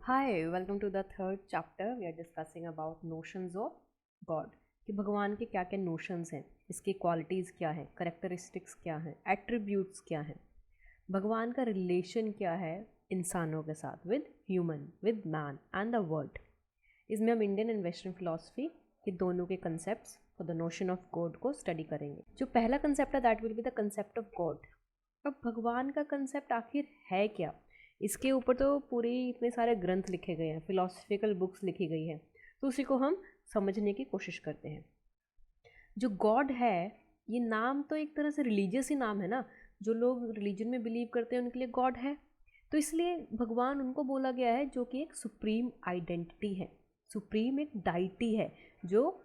Hi, welcome to the third chapter. We are discussing about notions of God. कि भगवान के क्या क्या नोशंस हैं, इसकी क्वालिटीज़ क्या हैं, करेक्टरिस्टिक्स क्या हैं, एट्रीब्यूट्स क्या हैं, भगवान का रिलेशन क्या है इंसानों के साथ, with man and the world. इसमें हम इंडियन एंड वेस्टर्न फिलॉसफी के दोनों के कंसेप्ट्स और द नोशन ऑफ गॉड को स्टडी करेंगे। जो पहला कंसेप्ट है that will be the concept of God. अब भगवान का कंसेप्ट आखिर है क्या, इसके ऊपर तो पूरे इतने सारे ग्रंथ लिखे गए हैं, फिलोसफिकल बुक्स लिखी गई हैं, तो उसी को हम समझने की कोशिश करते हैं। जो गॉड है, ये नाम तो एक तरह से रिलीजियस ही नाम है ना, जो लोग रिलीजन में बिलीव करते हैं उनके लिए गॉड है, तो इसलिए भगवान उनको बोला गया है जो कि एक सुप्रीम आइडेंटिटी है, सुप्रीम एक डाइटी है जो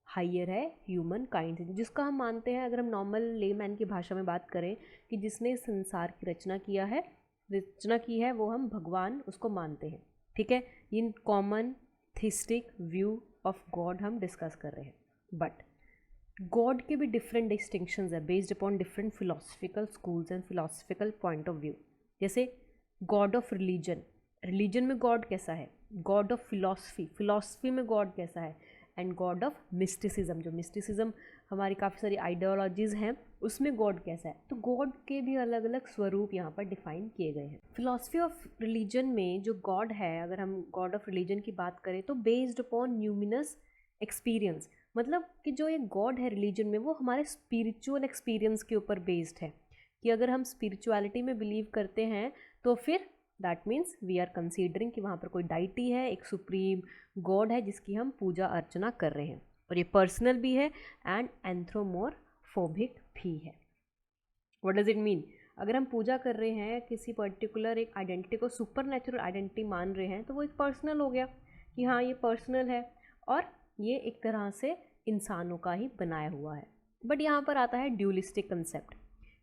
हायर है ह्यूमन काइंड से, जिसका हम मानते हैं, अगर हम नॉर्मल लेमैन की भाषा में बात करें, कि जिसने संसार की रचना की है वो हम भगवान उसको मानते हैं। ठीक है, in common theistic view of God हम डिस्कस कर रहे हैं। बट गॉड के भी डिफरेंट डिस्टिंक्शंस है based upon different philosophical schools and philosophical point of view. जैसे गॉड ऑफ रिलीजन में गॉड कैसा है, गॉड ऑफ फिलॉसफी में गॉड कैसा है, एंड गॉड ऑफ मिस्टिसिज्म, जो मिस्टिसिज्म हमारी काफ़ी सारी आइडियोलॉजीज़ हैं उसमें गॉड कैसा है। तो गॉड के भी अलग अलग स्वरूप यहाँ पर डिफाइन किए गए हैं। फिलॉसफी ऑफ रिलीजन में जो गॉड है, अगर हम गॉड ऑफ रिलीजन की बात करें तो बेस्ड अपॉन न्यूमिनस एक्सपीरियंस, मतलब कि जो ये गॉड है रिलीजन में वो हमारे स्पिरिचुअल एक्सपीरियंस के ऊपर बेस्ड है, कि अगर हम स्पिरिचुअलिटी में बिलीव करते हैं तो फिर that means we are considering कि वहाँ पर कोई डाइटी है, एक सुप्रीम गॉड है जिसकी हम पूजा अर्चना कर रहे हैं, और ये पर्सनल भी है एंड एंथ्रोमोर्फोबिक भी है। What does it mean? अगर हम पूजा कर रहे हैं किसी पर्टिकुलर एक आइडेंटिटी को, सुपर नेचुरल आइडेंटिटी मान रहे हैं, तो वो एक पर्सनल हो गया कि हाँ ये पर्सनल है और ये एक तरह से इंसानों का ही बनाया हुआ है। बट यहाँ पर आता है ड्यूलिस्टिक कंसेप्ट,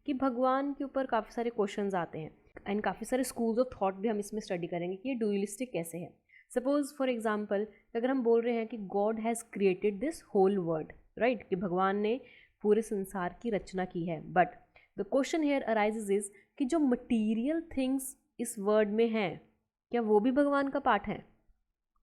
कि भगवान के ऊपर काफ़ी सारे क्वेश्चंस आते हैं एंड काफ़ी सारे स्कूल्स ऑफ थॉट भी हम इसमें स्टडी करेंगे कि ये ड्यूलिस्टिक कैसे है। सपोज फॉर एग्जाम्पल, अगर हम बोल रहे हैं कि God has created this whole world, right, कि भगवान ने पूरे संसार की रचना की है, but the question here arises is कि जो मटीरियल थिंग्स इस वर्ल्ड में हैं, क्या वो भी भगवान का पार्ट है?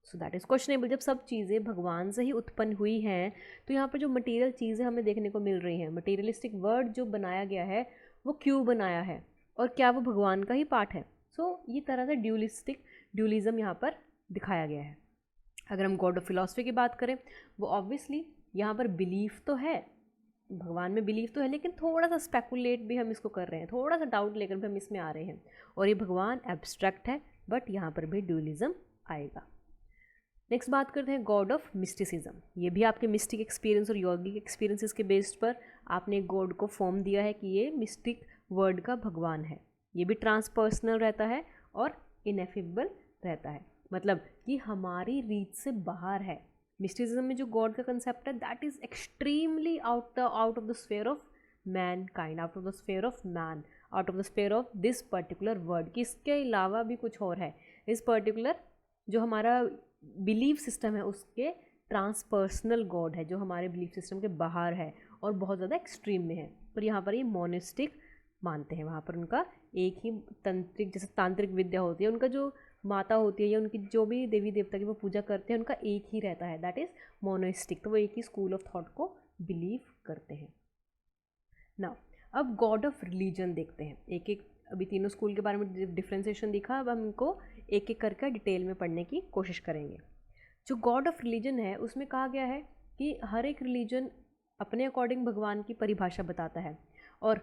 So that is questionable. जब सब चीज़ें भगवान से ही उत्पन्न हुई हैं तो यहाँ पर जो मटेरियल चीज़ें हमें देखने को मिल रही हैं, मटेरियलिस्टिक वर्ल्ड जो बनाया गया है वो क्यों बनाया है, और क्या वो भगवान का ही पार्ट है? सो ये तरह से ड्यूलिज्म यहाँ पर दिखाया गया है। अगर हम गॉड ऑफ फिलॉसफी की बात करें, वो ऑब्वियसली यहाँ पर बिलीफ तो है, भगवान में बिलीव तो है, लेकिन थोड़ा सा स्पेकुलेट भी हम इसको कर रहे हैं, थोड़ा सा डाउट लेकर भी हम इसमें आ रहे हैं, और ये भगवान एब्स्ट्रैक्ट है, बट यहाँ पर भी ड्यूलिज्म आएगा। नेक्स्ट बात करते हैं गॉड ऑफ मिस्टिसिज्म। ये भी आपके मिस्टिक एक्सपीरियंस और योगिक एक्सपीरियंसेस के बेस्ड पर आपने गॉड को फॉर्म दिया है कि ये मिस्टिक वर्ड का भगवान है। ये भी ट्रांसपर्सनल रहता है और इनएफेबल रहता है, मतलब कि हमारी रीच से बाहर है। मिस्टिसिज्म में जो गॉड का कंसेप्ट है that is extremely out of the sphere of man kind, out of the sphere of man, out of the sphere of this particular word, कि इसके अलावा भी कुछ और है। इस पर्टिकुलर जो हमारा बिलीफ सिस्टम है उसके ट्रांसपर्सनल गॉड है, जो हमारे बिलीफ सिस्टम के बाहर है और बहुत ज़्यादा एक्सट्रीम में है। पर यहाँ पर ये मोनिस्टिक मानते हैं, वहाँ पर उनका एक ही तंत्रिक, जैसे तांत्रिक विद्या होती है, उनका जो माता होती है या उनकी जो भी देवी देवता की वो पूजा करते हैं उनका एक ही रहता है, दैट इज़ मोनिस्टिक। तो वो एक ही स्कूल ऑफ थॉट को बिलीव करते हैं। नाउ अब गॉड ऑफ रिलीजन देखते हैं, एक एक, अभी तीनों स्कूल के बारे में डिफ्रेंसिएशन दिखा, अब हम इनको एक एक करके डिटेल में पढ़ने की कोशिश करेंगे। जो गॉड ऑफ रिलीजन है उसमें कहा गया है कि हर एक रिलीजन अपने अकॉर्डिंग भगवान की परिभाषा बताता है, और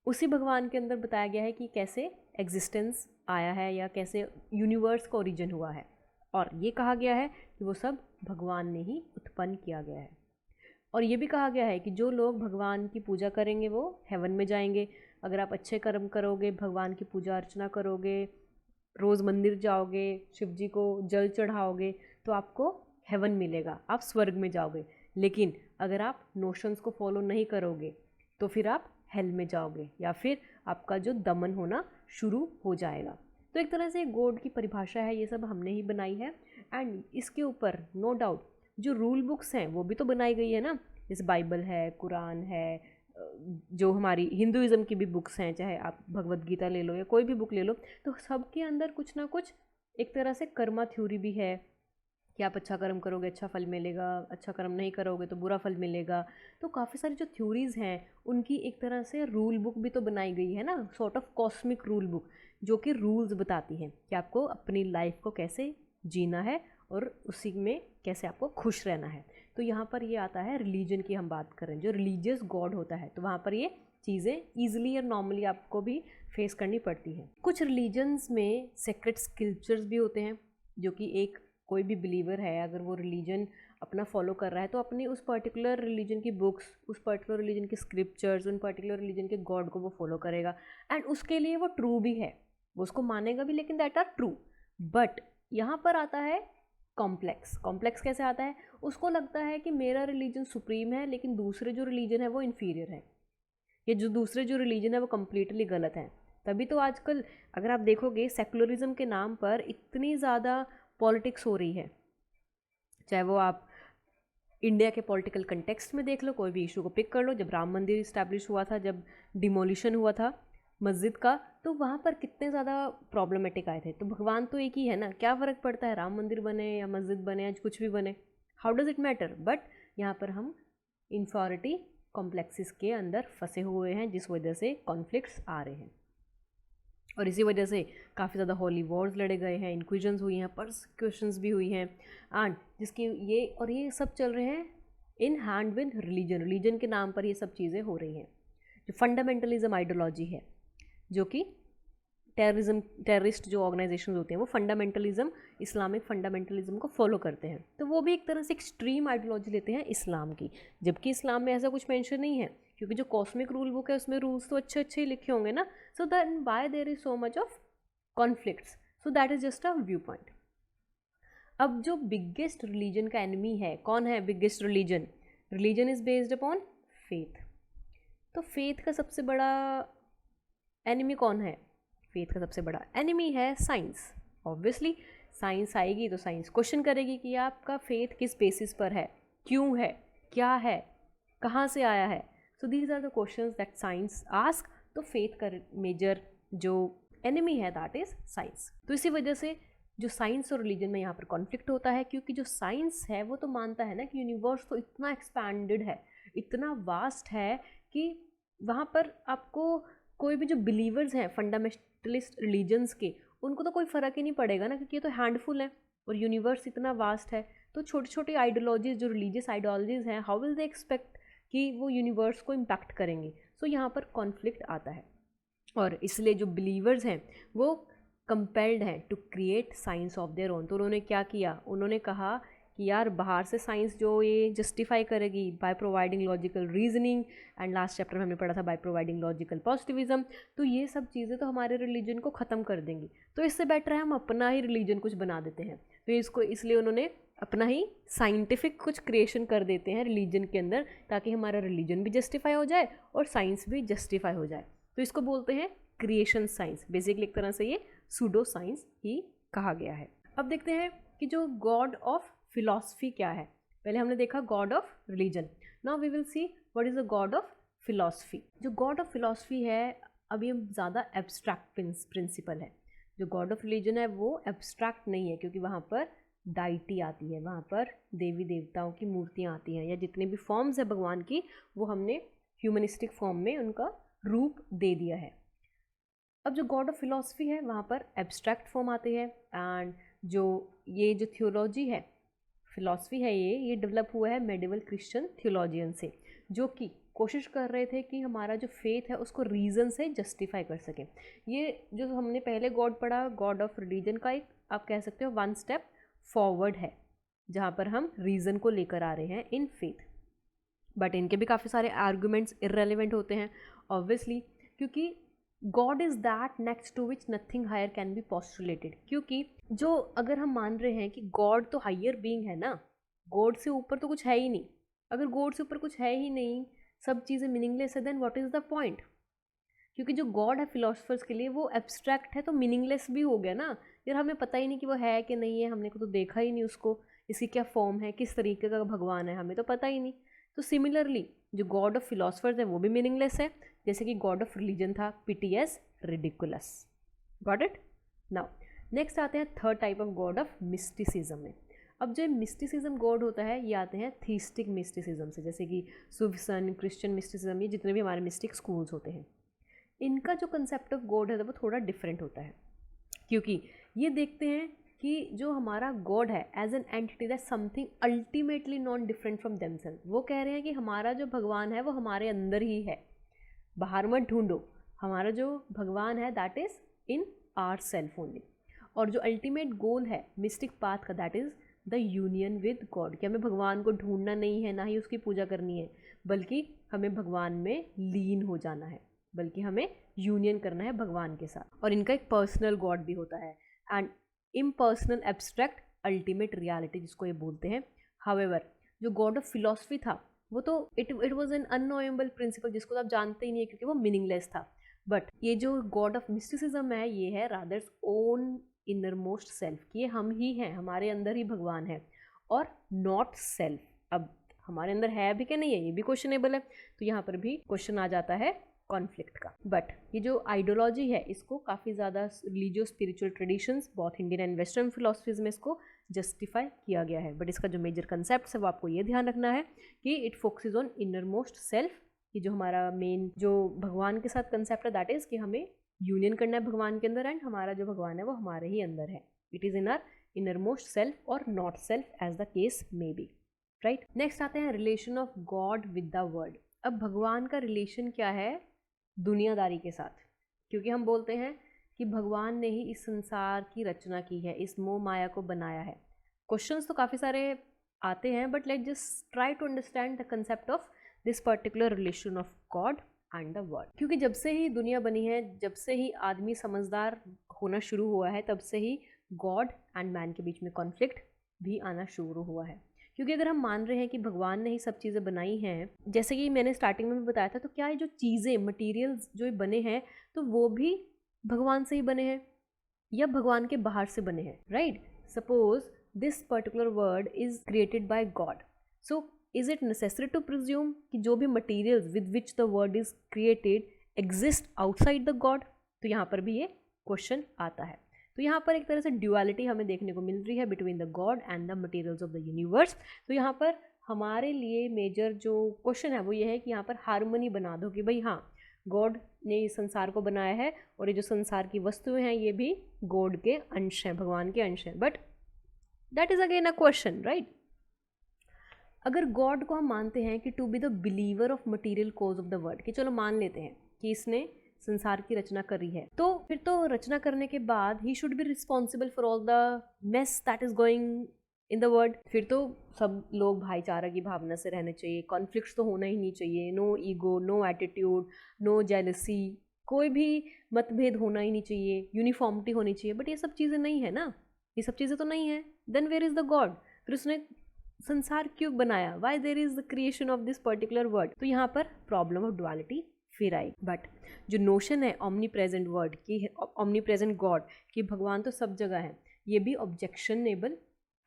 उसी भगवान के अंदर बताया गया है कि कैसे एग्जिस्टेंस आया है या कैसे यूनिवर्स का ओरिजिन हुआ है, और ये कहा गया है कि वो सब भगवान ने ही उत्पन्न किया गया है। और ये भी कहा गया है कि जो लोग भगवान की पूजा करेंगे वो हेवन में जाएंगे। अगर आप अच्छे कर्म करोगे, भगवान की पूजा अर्चना करोगे, रोज़ मंदिर जाओगे, शिव जी को जल चढ़ाओगे, तो आपको हेवन मिलेगा, आप स्वर्ग में जाओगे। लेकिन अगर आप नोशंस को फॉलो नहीं करोगे तो फिर आप हेल में जाओगे, या फिर आपका जो दमन होना शुरू हो जाएगा। तो एक तरह से गॉड की परिभाषा है, ये सब हमने ही बनाई है, एंड इसके ऊपर नो डाउट जो रूल बुक्स हैं वो भी तो बनाई गई है ना, जैसे बाइबल है, कुरान है, जो हमारी हिंदुज़म की भी बुक्स हैं, चाहे आप भगवत गीता ले लो या कोई भी बुक ले लो, तो सबके अंदर कुछ ना कुछ एक तरह से कर्मा थ्योरी भी है कि आप अच्छा कर्म करोगे अच्छा फल मिलेगा, अच्छा कर्म नहीं करोगे तो बुरा फल मिलेगा। तो काफ़ी सारी जो थ्योरीज़ हैं उनकी एक तरह से रूल बुक भी तो बनाई गई है ना, sort of cosmic rule book, जो कि रूल्स बताती हैं कि आपको अपनी लाइफ को कैसे जीना है और उसी में कैसे आपको खुश रहना है। तो यहाँ पर ये आता है रिलीजन की हम बात करें, जो रिलीजियस गॉड होता है तो वहाँ पर ये चीज़ें ईजिली और नॉर्मली आपको भी फेस करनी पड़ती हैं। कुछ रिलीजन्स में सेक्रेट स्क्रिप्चर्स भी होते हैं, जो कि एक कोई भी बिलीवर है अगर वो रिलीजन अपना फॉलो कर रहा है तो अपनी उस पर्टिकुलर रिलीजन की बुक्स, उस पर्टिकुलर रिलीजन के स्क्रिप्चर्स, उन पर्टिकुलर रिलीजन के गॉड को वो फॉलो करेगा एंड उसके लिए वो ट्रू भी है, वो उसको मानेगा भी, लेकिन दैट आर ट्रू। बट यहाँ पर आता है कॉम्प्लेक्स। कॉम्प्लेक्स कैसे आता है? उसको लगता है कि मेरा रिलीजन सुप्रीम है लेकिन दूसरे जो रिलीजन है वो इन्फीरियर है, ये जो दूसरे जो रिलीजन है वो कम्प्लीटली गलत है। तभी तो आजकल अगर आप देखोगे सेकुलरिज्म के नाम पर इतनी ज़्यादा पॉलिटिक्स हो रही है, चाहे वो आप इंडिया के पॉलिटिकल कंटेक्स्ट में देख लो, कोई भी इशू को पिक कर लो। जब राम मंदिर इस्टेब्लिश हुआ था, जब डिमोलिशन हुआ था मस्जिद का, तो वहाँ पर कितने ज़्यादा प्रॉब्लमेटिक आए थे। तो भगवान तो एक ही है ना, क्या फ़र्क पड़ता है राम मंदिर बने या मस्जिद बने या कुछ भी बने, how does it matter. But यहाँ पर हम इन्फॉरिटी कॉम्प्लेक्सिस के अंदर फंसे हुए हैं, जिस वजह से कॉन्फ्लिक्ट्स आ रहे हैं और इसी वजह से काफ़ी ज़्यादा होली वॉर्स लड़े गए हैं, इंक्विजन्स हुई हैं, परसिक्यूशंस भी हुई हैं एंड जिसकी ये सब चल रहे हैं in hand with religion. Religion के नाम पर ये सब चीज़ें हो रही हैं। जो फंडामेंटलिज्म आइडियोलॉजी है, जो कि टेररिस्ट जो ऑर्गेनाइजेशन होते हैं वो फंडामेंटलिज्म, इस्लामिक फंडामेंटलिज्म को फॉलो करते हैं, तो वो भी एक तरह से एक्सट्रीम आइडियोलॉजी लेते हैं इस्लाम की, जबकि इस्लाम में ऐसा कुछ मेंशन नहीं है, क्योंकि जो कॉस्मिक रूल बुक है उसमें रूल्स तो अच्छे अच्छे ही लिखे होंगे ना। So then why there is so much of conflicts? So that is just a view point. अब जो बिगेस्ट रिलीजन का एनिमी है, कौन है biggest religion? Religion is based upon faith. तो फेथ का सबसे बड़ा एनिमी कौन है? फेथ का सबसे बड़ा एनिमी है साइंस। ऑब्वियसली साइंस आएगी तो साइंस क्वेश्चन करेगी कि आपका फेथ किस बेसिस पर है, क्यों है, क्या है, कहाँ से आया है। So these are the questions that science ask. तो फेथ का मेजर जो एनिमी है दैट इज साइंस। तो इसी वजह से जो साइंस और रिलीजन में यहाँ पर कॉन्फ्लिक्ट होता है, क्योंकि जो साइंस है वो तो मानता है ना कि यूनिवर्स तो इतना एक्सपैंडेड है, इतना वास्ट है कि वहाँ पर आपको कोई भी जो बिलीवर्स हैं फंडामेंटलिस्ट रिलीजन्स के, उनको तो कोई फ़र्क ही नहीं पड़ेगा ना, क्योंकि ये तो हैंडफुल है और यूनिवर्स इतना वास्ट है। तो छोटी छोटी आइडियोलॉजीज़, जो रिलीजियस आइडियोलॉजीज़ हैं, हाउ विल दे एक्सपेक्ट कि वो यूनिवर्स को इम्पैक्ट करेंगे। सो यहाँ पर कॉन्फ्लिक्ट आता है और इसलिए जो बिलीवर्स हैं वो कंपेल्ड हैं to create science of their own. तो उन्होंने क्या किया? उन्होंने कहा कि यार बाहर से साइंस जो ये जस्टिफाई करेगी by providing logical reasoning, and last chapter में हमने पढ़ा था बाय प्रोवाइडिंग लॉजिकल पॉजिटिविज्म, तो ये सब चीज़ें तो हमारे रिलीजन को ख़त्म कर देंगी। तो इससे बेटर है हम अपना ही रिलीजन कुछ बना देते हैं। तो इसको इसलिए उन्होंने अपना ही साइंटिफिक कुछ क्रिएशन कर देते हैं रिलीजन के अंदर, ताकि हमारा रिलीजन भी जस्टिफाई हो जाए और साइंस भी जस्टिफाई हो जाए। तो इसको बोलते हैं क्रिएशन साइंस। बेसिकली एक तरह से ये सूडो साइंस ही कहा गया है। अब देखते हैं कि जो गॉड ऑफ फिलॉसफी क्या है। पहले हमने देखा God of religion, now we will see what is the God of philosophy. जो गॉड ऑफ फिलॉसफी है अभी हम ज़्यादा एब्स्ट्रैक्ट प्रिंसिपल है। जो गॉड ऑफ रिलीजन है वो एब्स्ट्रैक्ट नहीं है, क्योंकि वहाँ पर डाइटी आती है, वहाँ पर देवी देवताओं की मूर्तियाँ आती हैं, या जितने भी फॉर्म्स है भगवान की वो हमने ह्यूमनिस्टिक फॉर्म में उनका रूप दे दिया है। अब जो गॉड ऑफ फिलॉसफी है वहाँ पर एब्स्ट्रैक्ट फॉर्म आते हैं, एंड जो थियोलॉजी है, फिलॉसफी है, ये डेवलप हुआ है मेडिवल क्रिश्चियन थियोलॉजियन से, जो कि कोशिश कर रहे थे कि हमारा जो फेथ है उसको रीज़न से जस्टिफाई कर सकें। ये जो हमने पहले गॉड पढ़ा, गॉड ऑफ रिलीजन का एक आप कह सकते हो वन स्टेप फॉरवर्ड है, जहाँ पर हम रीज़न को लेकर आ रहे हैं इन फेथ। बट इनके भी काफ़ी सारे आर्गूमेंट्स इररेलेवेंट होते हैं ऑब्वियसली, क्योंकि God is that next to which nothing higher can be postulated. क्योंकि जो अगर हम मान रहे हैं कि गॉड तो हायर बीइंग है ना, गॉड से ऊपर तो कुछ है ही नहीं, अगर गॉड से ऊपर कुछ है ही नहीं, सब चीज़ें मीनिंगलेस है, then what is the point? क्योंकि जो गॉड है फिलोसफर्स के लिए वो एब्स्ट्रैक्ट है, तो मीनिंगलेस भी हो गया ना यार, हमें पता ही नहीं कि वो है कि नहीं है, हमने को तो देखा ही नहीं उसको, इसकी क्या फॉर्म है, किस तरीके का भगवान है, हमें तो पता ही नहीं। तो सिमिलरली जो गॉड ऑफ फिलोसफर्स है वो भी मीनिंगलेस है, जैसे कि गॉड ऑफ रिलीजन था PTS ridiculous. Got it? Now next आते हैं third type of God of mysticism में। अब जो मिस्टिसिज्म गॉड होता है ये आते हैं थीस्टिक मिस्टिसिज्म से, जैसे कि सूफिज्म, क्रिश्चियन मिस्टिसिज्म, ये जितने भी हमारे मिस्टिक स्कूल्स होते हैं, इनका जो कंसेप्ट ऑफ गॉड है वो थोड़ा डिफरेंट होता है, क्योंकि ये देखते हैं कि जो हमारा गॉड है as an entity that something ultimately non different from themselves. वो कह रहे हैं कि हमारा जो भगवान है वो हमारे अंदर ही है, बाहर मत ढूंढो, हमारा जो भगवान है that is in our self only. और जो अल्टीमेट गोल है मिस्टिक पाथ का that is the union with God, कि हमें भगवान को ढूंढना नहीं है, ना ही उसकी पूजा करनी है, बल्कि हमें भगवान में लीन हो जाना है, बल्कि हमें यूनियन करना है भगवान के साथ। और इनका एक पर्सनल गॉड भी होता है and impersonal abstract ultimate reality जिसको ये बोलते हैं। हाउएवर जो गॉड ऑफ फिलॉसफी था वो तो it was an unknowable principle जिसको आप जानते ही नहीं है क्योंकि वो मीनिंगलेस था। बट ये जो गॉड ऑफ मिस्टिसिज्म है ये है rather own inner most self, कि ये हम ही हैं, हमारे अंदर ही भगवान है, और नॉट सेल्फ। अब हमारे अंदर है भी क्या नहीं है ये भी क्वेश्चनेबल है, तो यहाँ पर भी क्वेश्चन आ जाता है कॉन्फ्लिक्ट का। बट ये जो आइडियोलॉजी है इसको काफ़ी ज़्यादा religious spiritual traditions both Indian and western philosophies में इसको जस्टिफाई किया गया है। बट इसका जो मेजर कंसेप्ट है वो आपको ये ध्यान रखना है कि it focuses on inner most self. ये जो हमारा मेन जो भगवान के साथ कंसेप्ट है दैट इज़ कि हमें यूनियन करना है भगवान के अंदर, एंड हमारा जो भगवान है वो हमारे ही अंदर है। It is in our innermost self और not self as the case may be, right. Next आते हैं relation of God with the world. अब भगवान का रिलेशन क्या है दुनियादारी के साथ, क्योंकि हम बोलते हैं कि भगवान ने ही इस संसार की रचना की है, इस मोह माया को बनाया है। क्वेश्चंस तो काफ़ी सारे आते हैं but let just try to understand the concept of this particular relation of God and the world. क्योंकि जब से ही दुनिया बनी है, जब से ही आदमी समझदार होना शुरू हुआ है, तब से ही गॉड एंड मैन के बीच में कॉन्फ्लिक्ट भी आना शुरू हुआ है। क्योंकि अगर हम मान रहे हैं कि भगवान ने ही सब चीज़ें बनाई हैं, जैसे कि मैंने स्टार्टिंग में भी बताया था, तो क्या ये जो चीज़ें मटेरियल्स जो बने हैं तो वो भी भगवान से ही बने हैं या भगवान के बाहर से बने हैं, right. Suppose this particular world is created by God, so is it necessary to presume कि जो भी materials with which the world is created exist outside the God. तो यहाँ पर भी ये क्वेश्चन आता है। तो यहाँ पर एक तरह से ड्यूअलिटी हमें देखने को मिल रही है between the God and the materials of the universe. तो यहाँ पर हमारे लिए मेजर जो क्वेश्चन है वो ये है कि यहाँ पर हार्मनी बना दो कि भाई हाँ गॉड ने इस संसार को बनाया है और ये जो संसार की वस्तुएं हैं ये भी गॉड के अंश हैं, भगवान के अंश हैं। But that is again a question, right. अगर गॉड को हम मानते हैं कि to be the believer of material cause of the world, कि चलो मान लेते हैं कि इसने संसार की रचना करी है, तो फिर तो रचना करने के बाद he should be responsible for all the mess that is going in the world. फिर तो सब लोग भाईचारा की भावना से रहने चाहिए, कॉन्फ्लिक्ट्स तो होना ही नहीं चाहिए, no ego, no attitude, no jealousy, कोई भी मतभेद होना ही नहीं चाहिए, यूनिफॉर्मिटी होनी चाहिए। बट ये सब चीज़ें नहीं है ना, ये सब चीज़ें तो नहीं है। Then where is the God? फिर उसने संसार क्यों बनाया? Why there is the creation of this particular world? तो यहाँ पर प्रॉब्लम ऑफ डुअलिटी फिर आई। बट जो नोशन है ओमनी प्रेजेंट वर्ड की, ओमनी प्रेजेंट गॉड कि भगवान तो सब जगह है, ये भी ऑब्जेक्शनेबल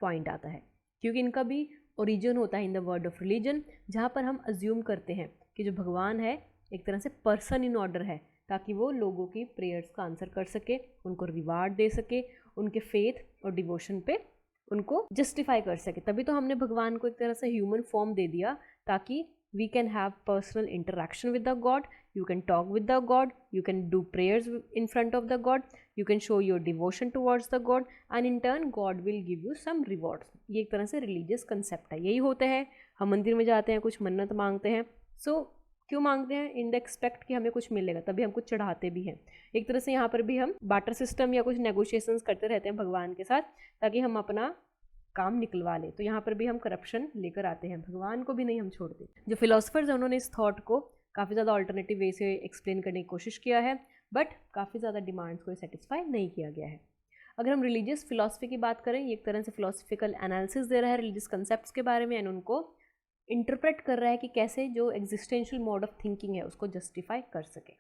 पॉइंट आता है, क्योंकि इनका भी ओरिजिन होता है in the word of religion, जहाँ पर हम अज्यूम करते हैं कि जो भगवान है एक तरह से पर्सन इन ऑर्डर है, ताकि वो लोगों की प्रेयर्स का आंसर कर सके, उनको रिवार्ड दे सके, उनके फेथ और डिवोशन पे उनको जस्टिफाई कर सके। तभी तो हमने भगवान को एक तरह से ह्यूमन फॉर्म दे दिया, ताकि we can have personal interaction with the God, you can talk with the god, you can do prayers in front of the god, you can show your devotion towards the god, and in turn god will give you some rewards। ये एक तरह से religious concept है। यही होता है, हम मंदिर में जाते हैं, कुछ मन्नत मांगते हैं, सो क्यों मांगते हैं? इन द एक्सपेक्ट कि हमें कुछ मिलेगा, तभी हम कुछ चढ़ाते भी हैं। एक तरह से यहाँ पर भी हम बाटर सिस्टम या कुछ नेगोशिएशंस करते रहते हैं भगवान के साथ, ताकि हम अपना काम निकलवा लें। तो यहाँ पर भी हम करप्शन लेकर आते हैं, भगवान को भी नहीं हम छोड़ते। जो फिलोसफर्स हैं उन्होंने इस थॉट को काफ़ी ज़्यादा अल्टरनेटिव वे से एक्सप्लेन करने की कोशिश किया है, बट काफ़ी ज़्यादा डिमांड्स को सेटिस्फाई नहीं किया गया है। अगर हम रिलीजियस फिलॉसफी की बात करें, ये एक तरह से फिलोसफिकल एनालिसिस दे रहा है रिलीजियस कंसेप्ट्स के बारे में, एंड उनको इंटरप्रेट कर रहा है कि कैसे जो एग्जिस्टेंशियल मोड ऑफ थिंकिंग है उसको जस्टिफाई कर सके।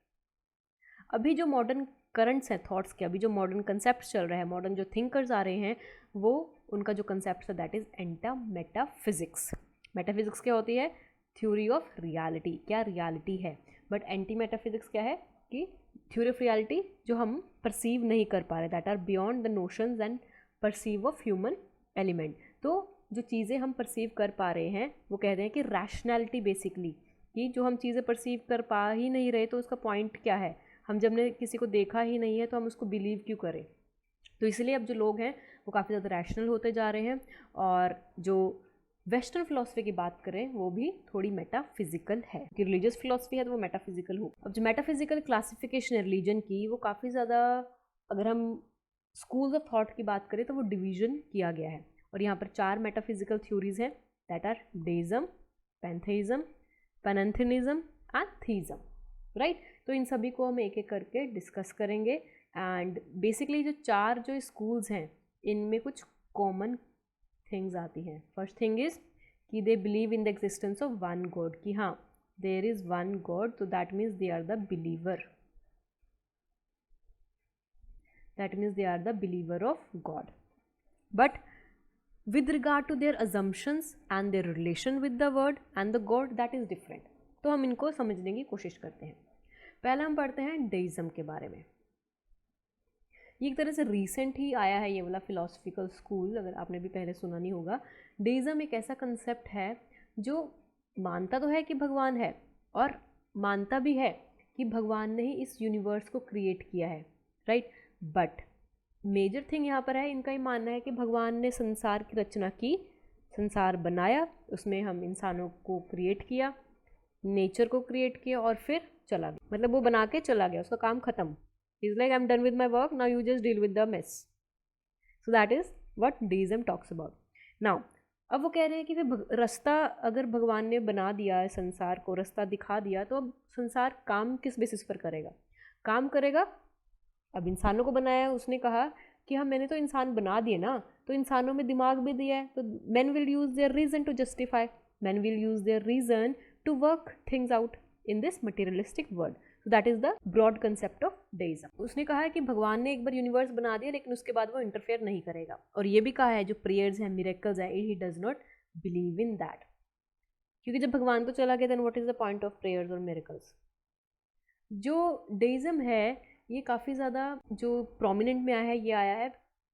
अभी जो मॉडर्न करंट्स हैं थॉट्स के, अभी जो मॉडर्न कंसेप्ट चल रहा है, मॉडर्न जो थिंकर्स आ रहे हैं, वो उनका जो कंसेप्ट है दैट इज़ एंटा मेटाफिजिक्स। मेटाफिजिक्स क्या होती है? थ्योरी ऑफ रियलिटी, क्या रियलिटी है। बट एंटी मेटाफिजिक्स क्या है? कि थ्योरी ऑफ रियलिटी जो हम परसीव नहीं कर पा रहे, that are beyond the notions and perceive of human element. तो जो चीज़ें हम परसीव कर पा रहे हैं वो कहते हैं कि रैशनैलिटी बेसिकली, कि जो हम चीज़ें परसीव कर पा ही नहीं रहे तो उसका पॉइंट क्या है, हम जब ने किसी को देखा ही नहीं है तो हम उसको बिलीव क्यों करें। तो इसलिए अब जो लोग हैं वो काफ़ी ज़्यादा रैशनल होते जा रहे हैं, और जो वेस्टर्न फिलोसफी की बात करें वो भी थोड़ी मेटाफिजिकल है, कि रिलीजियस फिलोसफी है तो वो मेटाफिजिकल हो। अब जो मेटाफिजिकल क्लासिफिकेशन है रिलीजन की, वो काफ़ी ज़्यादा, अगर हम स्कूल्स ऑफ थॉट की बात करें तो वो डिवीजन किया गया है, और यहाँ पर 4 मेटाफिजिकल थ्योरीज हैं, दैट आर डेइज्म, पैंथेइज्म, पैनेंथेइज्म एंड थीइज्म, राइट। तो इन सभी को हम एक एक करके डिस्कस करेंगे। एंड बेसिकली जो 4 जो स्कूल्स हैं इनमें कुछ कॉमन थिंग्स आती हैं। फर्स्ट थिंग इज कि they believe in the existence of one God, कि हाँ देयर इज वन गॉड, तो that means they are the believer, that means they are the believer of God. But with regard to their assumptions and their relation with the word and the god, that is different। तो हम इनको समझने की कोशिश करते हैं। पहले हम पढ़ते हैं डेइज्म के बारे में। ये एक तरह से रीसेंट ही आया है ये वाला फिलोसफिकल स्कूल, अगर आपने भी पहले सुना नहीं होगा। डेइज्म एक ऐसा कंसेप्ट है जो मानता तो है कि भगवान है, और मानता भी है कि भगवान ने ही इस यूनिवर्स को क्रिएट किया है, राइट। बट मेजर थिंग यहाँ पर है, इनका ही मानना है कि भगवान ने संसार की रचना की, संसार बनाया, उसमें हम इंसानों को क्रिएट किया, नेचर को क्रिएट किया, और फिर चला गया, मतलब वो बना के चला गया, उसका काम खत्म। Is like I am done with my work, now you just deal with the mess. So that is what deism talks about. Now अब वो कह रहे हैं कि फिर रास्ता अगर भगवान ने बना दिया है, संसार को रास्ता दिखा दिया, तो अब संसार काम किस बेसिस पर करेगा, काम करेगा। अब इंसानों को बनाया, उसने कहा कि हाँ मैंने तो इंसान बना दिए ना, तो इंसानों में दिमाग भी दिया है, तो man will use their reason to justify, man will use their reason to work things out in this materialistic world. So that is the broad concept of deism. उसने कहा है कि भगवान ने एक बार यूनिवर्स बना दिया, लेकिन उसके बाद वो इंटरफेयर नहीं करेगा, और ये भी कहा है जो प्रेयर्स हैं, मिरेकल्स हैं, he does not believe in that, क्योंकि जब भगवान तो चला गया, then what is the point of prayers और मिरेकल्स। जो डेइज्म है ये काफ़ी ज़्यादा जो प्रोमिनेंट में आया है, ये आया है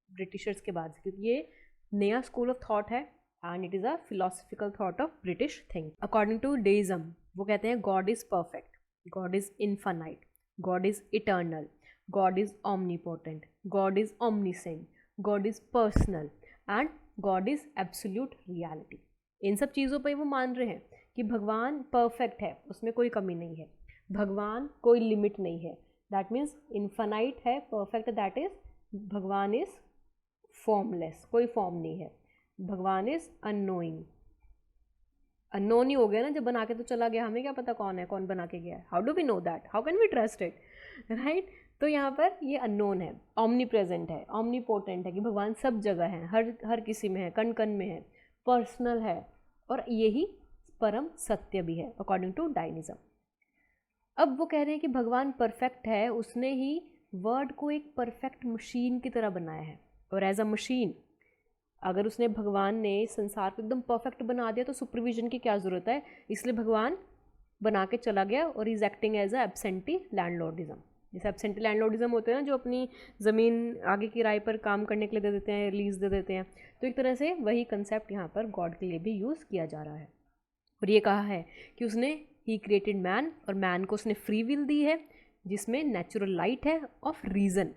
ब्रिटिशर्स के बाद, क्योंकि ये नया स्कूल ऑफ थॉट है and it is a philosophical thought of British think. According to deism वो कहते हैं God is perfect, God is infinite, God is eternal, God is omnipotent, God is omniscient, God is personal and God is absolute reality. इन सब चीज़ों पर वो मान रहे हैं कि भगवान परफेक्ट है, उसमें कोई कमी नहीं है, भगवान कोई लिमिट नहीं है, दैट मीन्स इन्फानाइट है, परफेक्ट, दैट इज भगवान इज फॉर्मलेस, कोई फॉर्म नहीं है, भगवान इज अननोइंग। अननोन ही हो गया ना, जब बना के तो चला गया, हमें क्या पता कौन है, कौन बना के गया है, how do we know that, how can we trust it, right. तो यहाँ पर ये अननोन है, ऑमनी प्रेजेंट है, ऑमनी पोटेंट है, कि भगवान सब जगह है, हर किसी में है, कण कण में है, पर्सनल है, और यही परम सत्य भी है अकॉर्डिंग टू डायनिज्म। अब वो कह रहे हैं कि भगवान परफेक्ट है, उसने ही वर्ड को एक परफेक्ट मशीन की तरह बनाया है, और एज अ मशीन अगर उसने, भगवान ने संसार को एकदम परफेक्ट बना दिया तो सुपरविजन की क्या ज़रूरत है, इसलिए भगवान बना के चला गया, और is acting as a absentee landlordism. जैसे एब्सेंटी लैंडलॉर्डिज्म होते हैं ना, जो अपनी ज़मीन आगे किराए पर काम करने के लिए दे देते हैं, लीज दे देते हैं, तो एक तरह से वही कंसेप्ट यहाँ पर गॉड के लिए भी यूज़ किया जा रहा है। और ये कहा है कि उसने ही क्रिएटेड मैन, और मैन को उसने फ्री विल दी है, जिसमें नेचुरल लाइट है ऑफ रीज़न,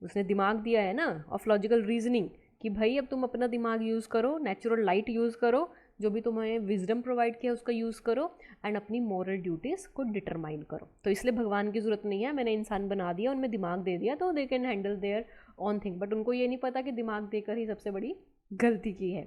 उसने दिमाग दिया है ना, ऑफ लॉजिकल रीजनिंग, कि भाई अब तुम अपना दिमाग यूज़ करो, नेचुरल लाइट यूज़ करो, जो भी तुम्हें विजडम प्रोवाइड किया उसका यूज़ करो, एंड अपनी मॉरल ड्यूटीज़ को डिटरमाइन करो। तो इसलिए भगवान की ज़रूरत नहीं है, मैंने इंसान बना दिया, उनमें दिमाग दे दिया, तो they can handle their on thing. But उनको ये नहीं पता कि दिमाग देकर ही सबसे बड़ी गलती की है,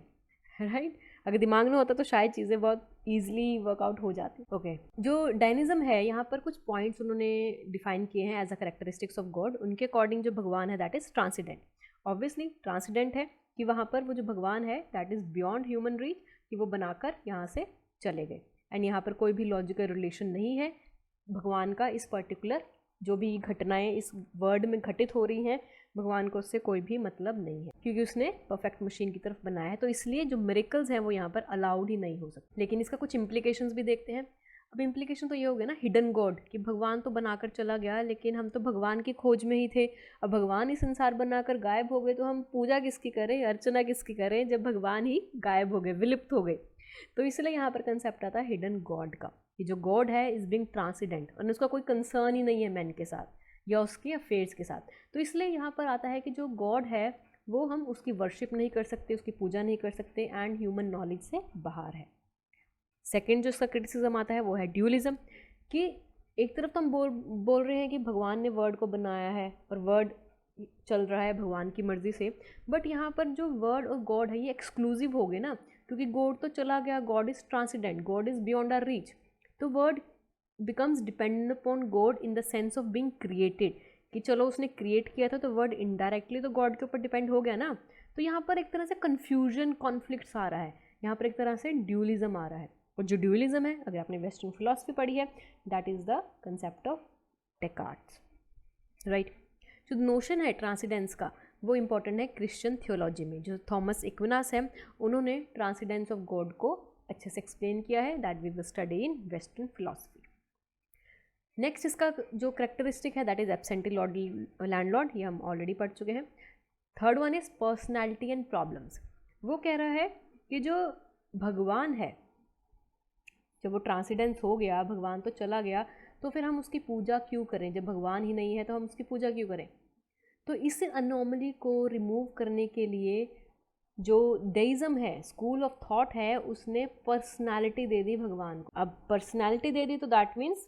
राइट। अगर दिमाग में होता तो शायद चीज़ें बहुत ईजिली वर्कआउट हो जाती। ओके, जो डायनिज्म है यहाँ पर कुछ पॉइंट्स उन्होंने डिफाइन किए हैं as a characteristics of God. उनके अकॉर्डिंग जो भगवान है that is transcendent. Obviously transcendent है कि वहाँ पर वो जो भगवान है that is beyond human reach, कि वो बनाकर यहाँ से चले गए, एंड यहाँ पर कोई भी लॉजिकल रिलेशन नहीं है भगवान का इस पर्टिकुलर जो भी घटनाएं इस वर्ल्ड में घटित हो रही हैं, भगवान को उससे कोई भी मतलब नहीं है, क्योंकि उसने परफेक्ट मशीन की तरफ बनाया है। तो इसलिए जो मिरेकल्स हैं वो यहाँ पर अलाउड ही नहीं हो सकते। लेकिन इसका कुछ इम्प्लीकेशंस भी देखते हैं। अब इम्प्लीकेशन तो ये हो गया ना हिडन गॉड, कि भगवान तो बनाकर चला गया लेकिन हम तो भगवान की खोज में ही थे। अब भगवान ही संसार बनाकर गायब हो गए तो हम पूजा किसकी करें, अर्चना किसकी करें, जब भगवान ही गायब हो गए, विलुप्त हो गए। तो इसलिए यहाँ पर कंसेप्ट आता है हिडन गॉड का, कि जो गॉड है इज बिंग ट्रांसीडेंट और उसका कोई कंसर्न ही नहीं है मैन के साथ या उसके अफेयर्स के साथ। तो इसलिए यहाँ पर आता है कि जो गॉड है वो हम उसकी वर्शिप नहीं कर सकते, उसकी पूजा नहीं कर सकते, एंड ह्यूमन नॉलेज से बाहर है। सेकेंड जो इसका क्रिटिसिज्म आता है वो है ड्यूलिज्म, कि एक तरफ तो हम बोल रहे हैं कि भगवान ने वर्ड को बनाया है और वर्ड चल रहा है भगवान की मर्जी से, बट यहाँ पर जो वर्ड और गॉड है ये एक्सक्लूसिव हो गए ना, क्योंकि गॉड तो चला गया, God is transcendent, God is beyond our reach. तो world becomes dependent upon God in the sense of being created, कि चलो उसने क्रिएट किया था तो वर्ड इनडायरेक्टली तो गॉड के ऊपर डिपेंड हो गया ना। तो यहाँ पर एक तरह से कन्फ्यूजन, कॉन्फ्लिक्ट्स आ रहा है, यहाँ पर एक तरह से ड्यूलिज्म आ रहा है। और जो ड्यूलिज्म है, अगर आपने वेस्टर्न फिलॉसफी पढ़ी है, that is the concept of Descartes, right. जो नोशन है ट्रांसीडेंस का वो इंपॉर्टेंट है क्रिश्चियन थियोलॉजी में। जो थॉमस एक्विनास है उन्होंने ट्रांसीडेंस ऑफ गॉड को अच्छे से एक्सप्लेन किया है, that we will study in western philosophy. Next इसका जो करेक्टरिस्टिक है दैट इज एब्सेंटी लैंडलॉर्ड, ये हम ऑलरेडी पढ़ चुके हैं। Third one is personality and problems. वो कह रहा है कि जो भगवान है, जब वो ट्रांसीडेंस हो गया, भगवान तो चला गया, तो फिर हम उसकी पूजा क्यों करें, जब भगवान ही नहीं है तो हम उसकी पूजा क्यों करें। तो इस अनोमली को रिमूव करने के लिए जो डेइज्म है, स्कूल ऑफ थॉट है, उसने पर्सनालिटी दे दी भगवान को। अब पर्सनालिटी दे दी तो दैट मीन्स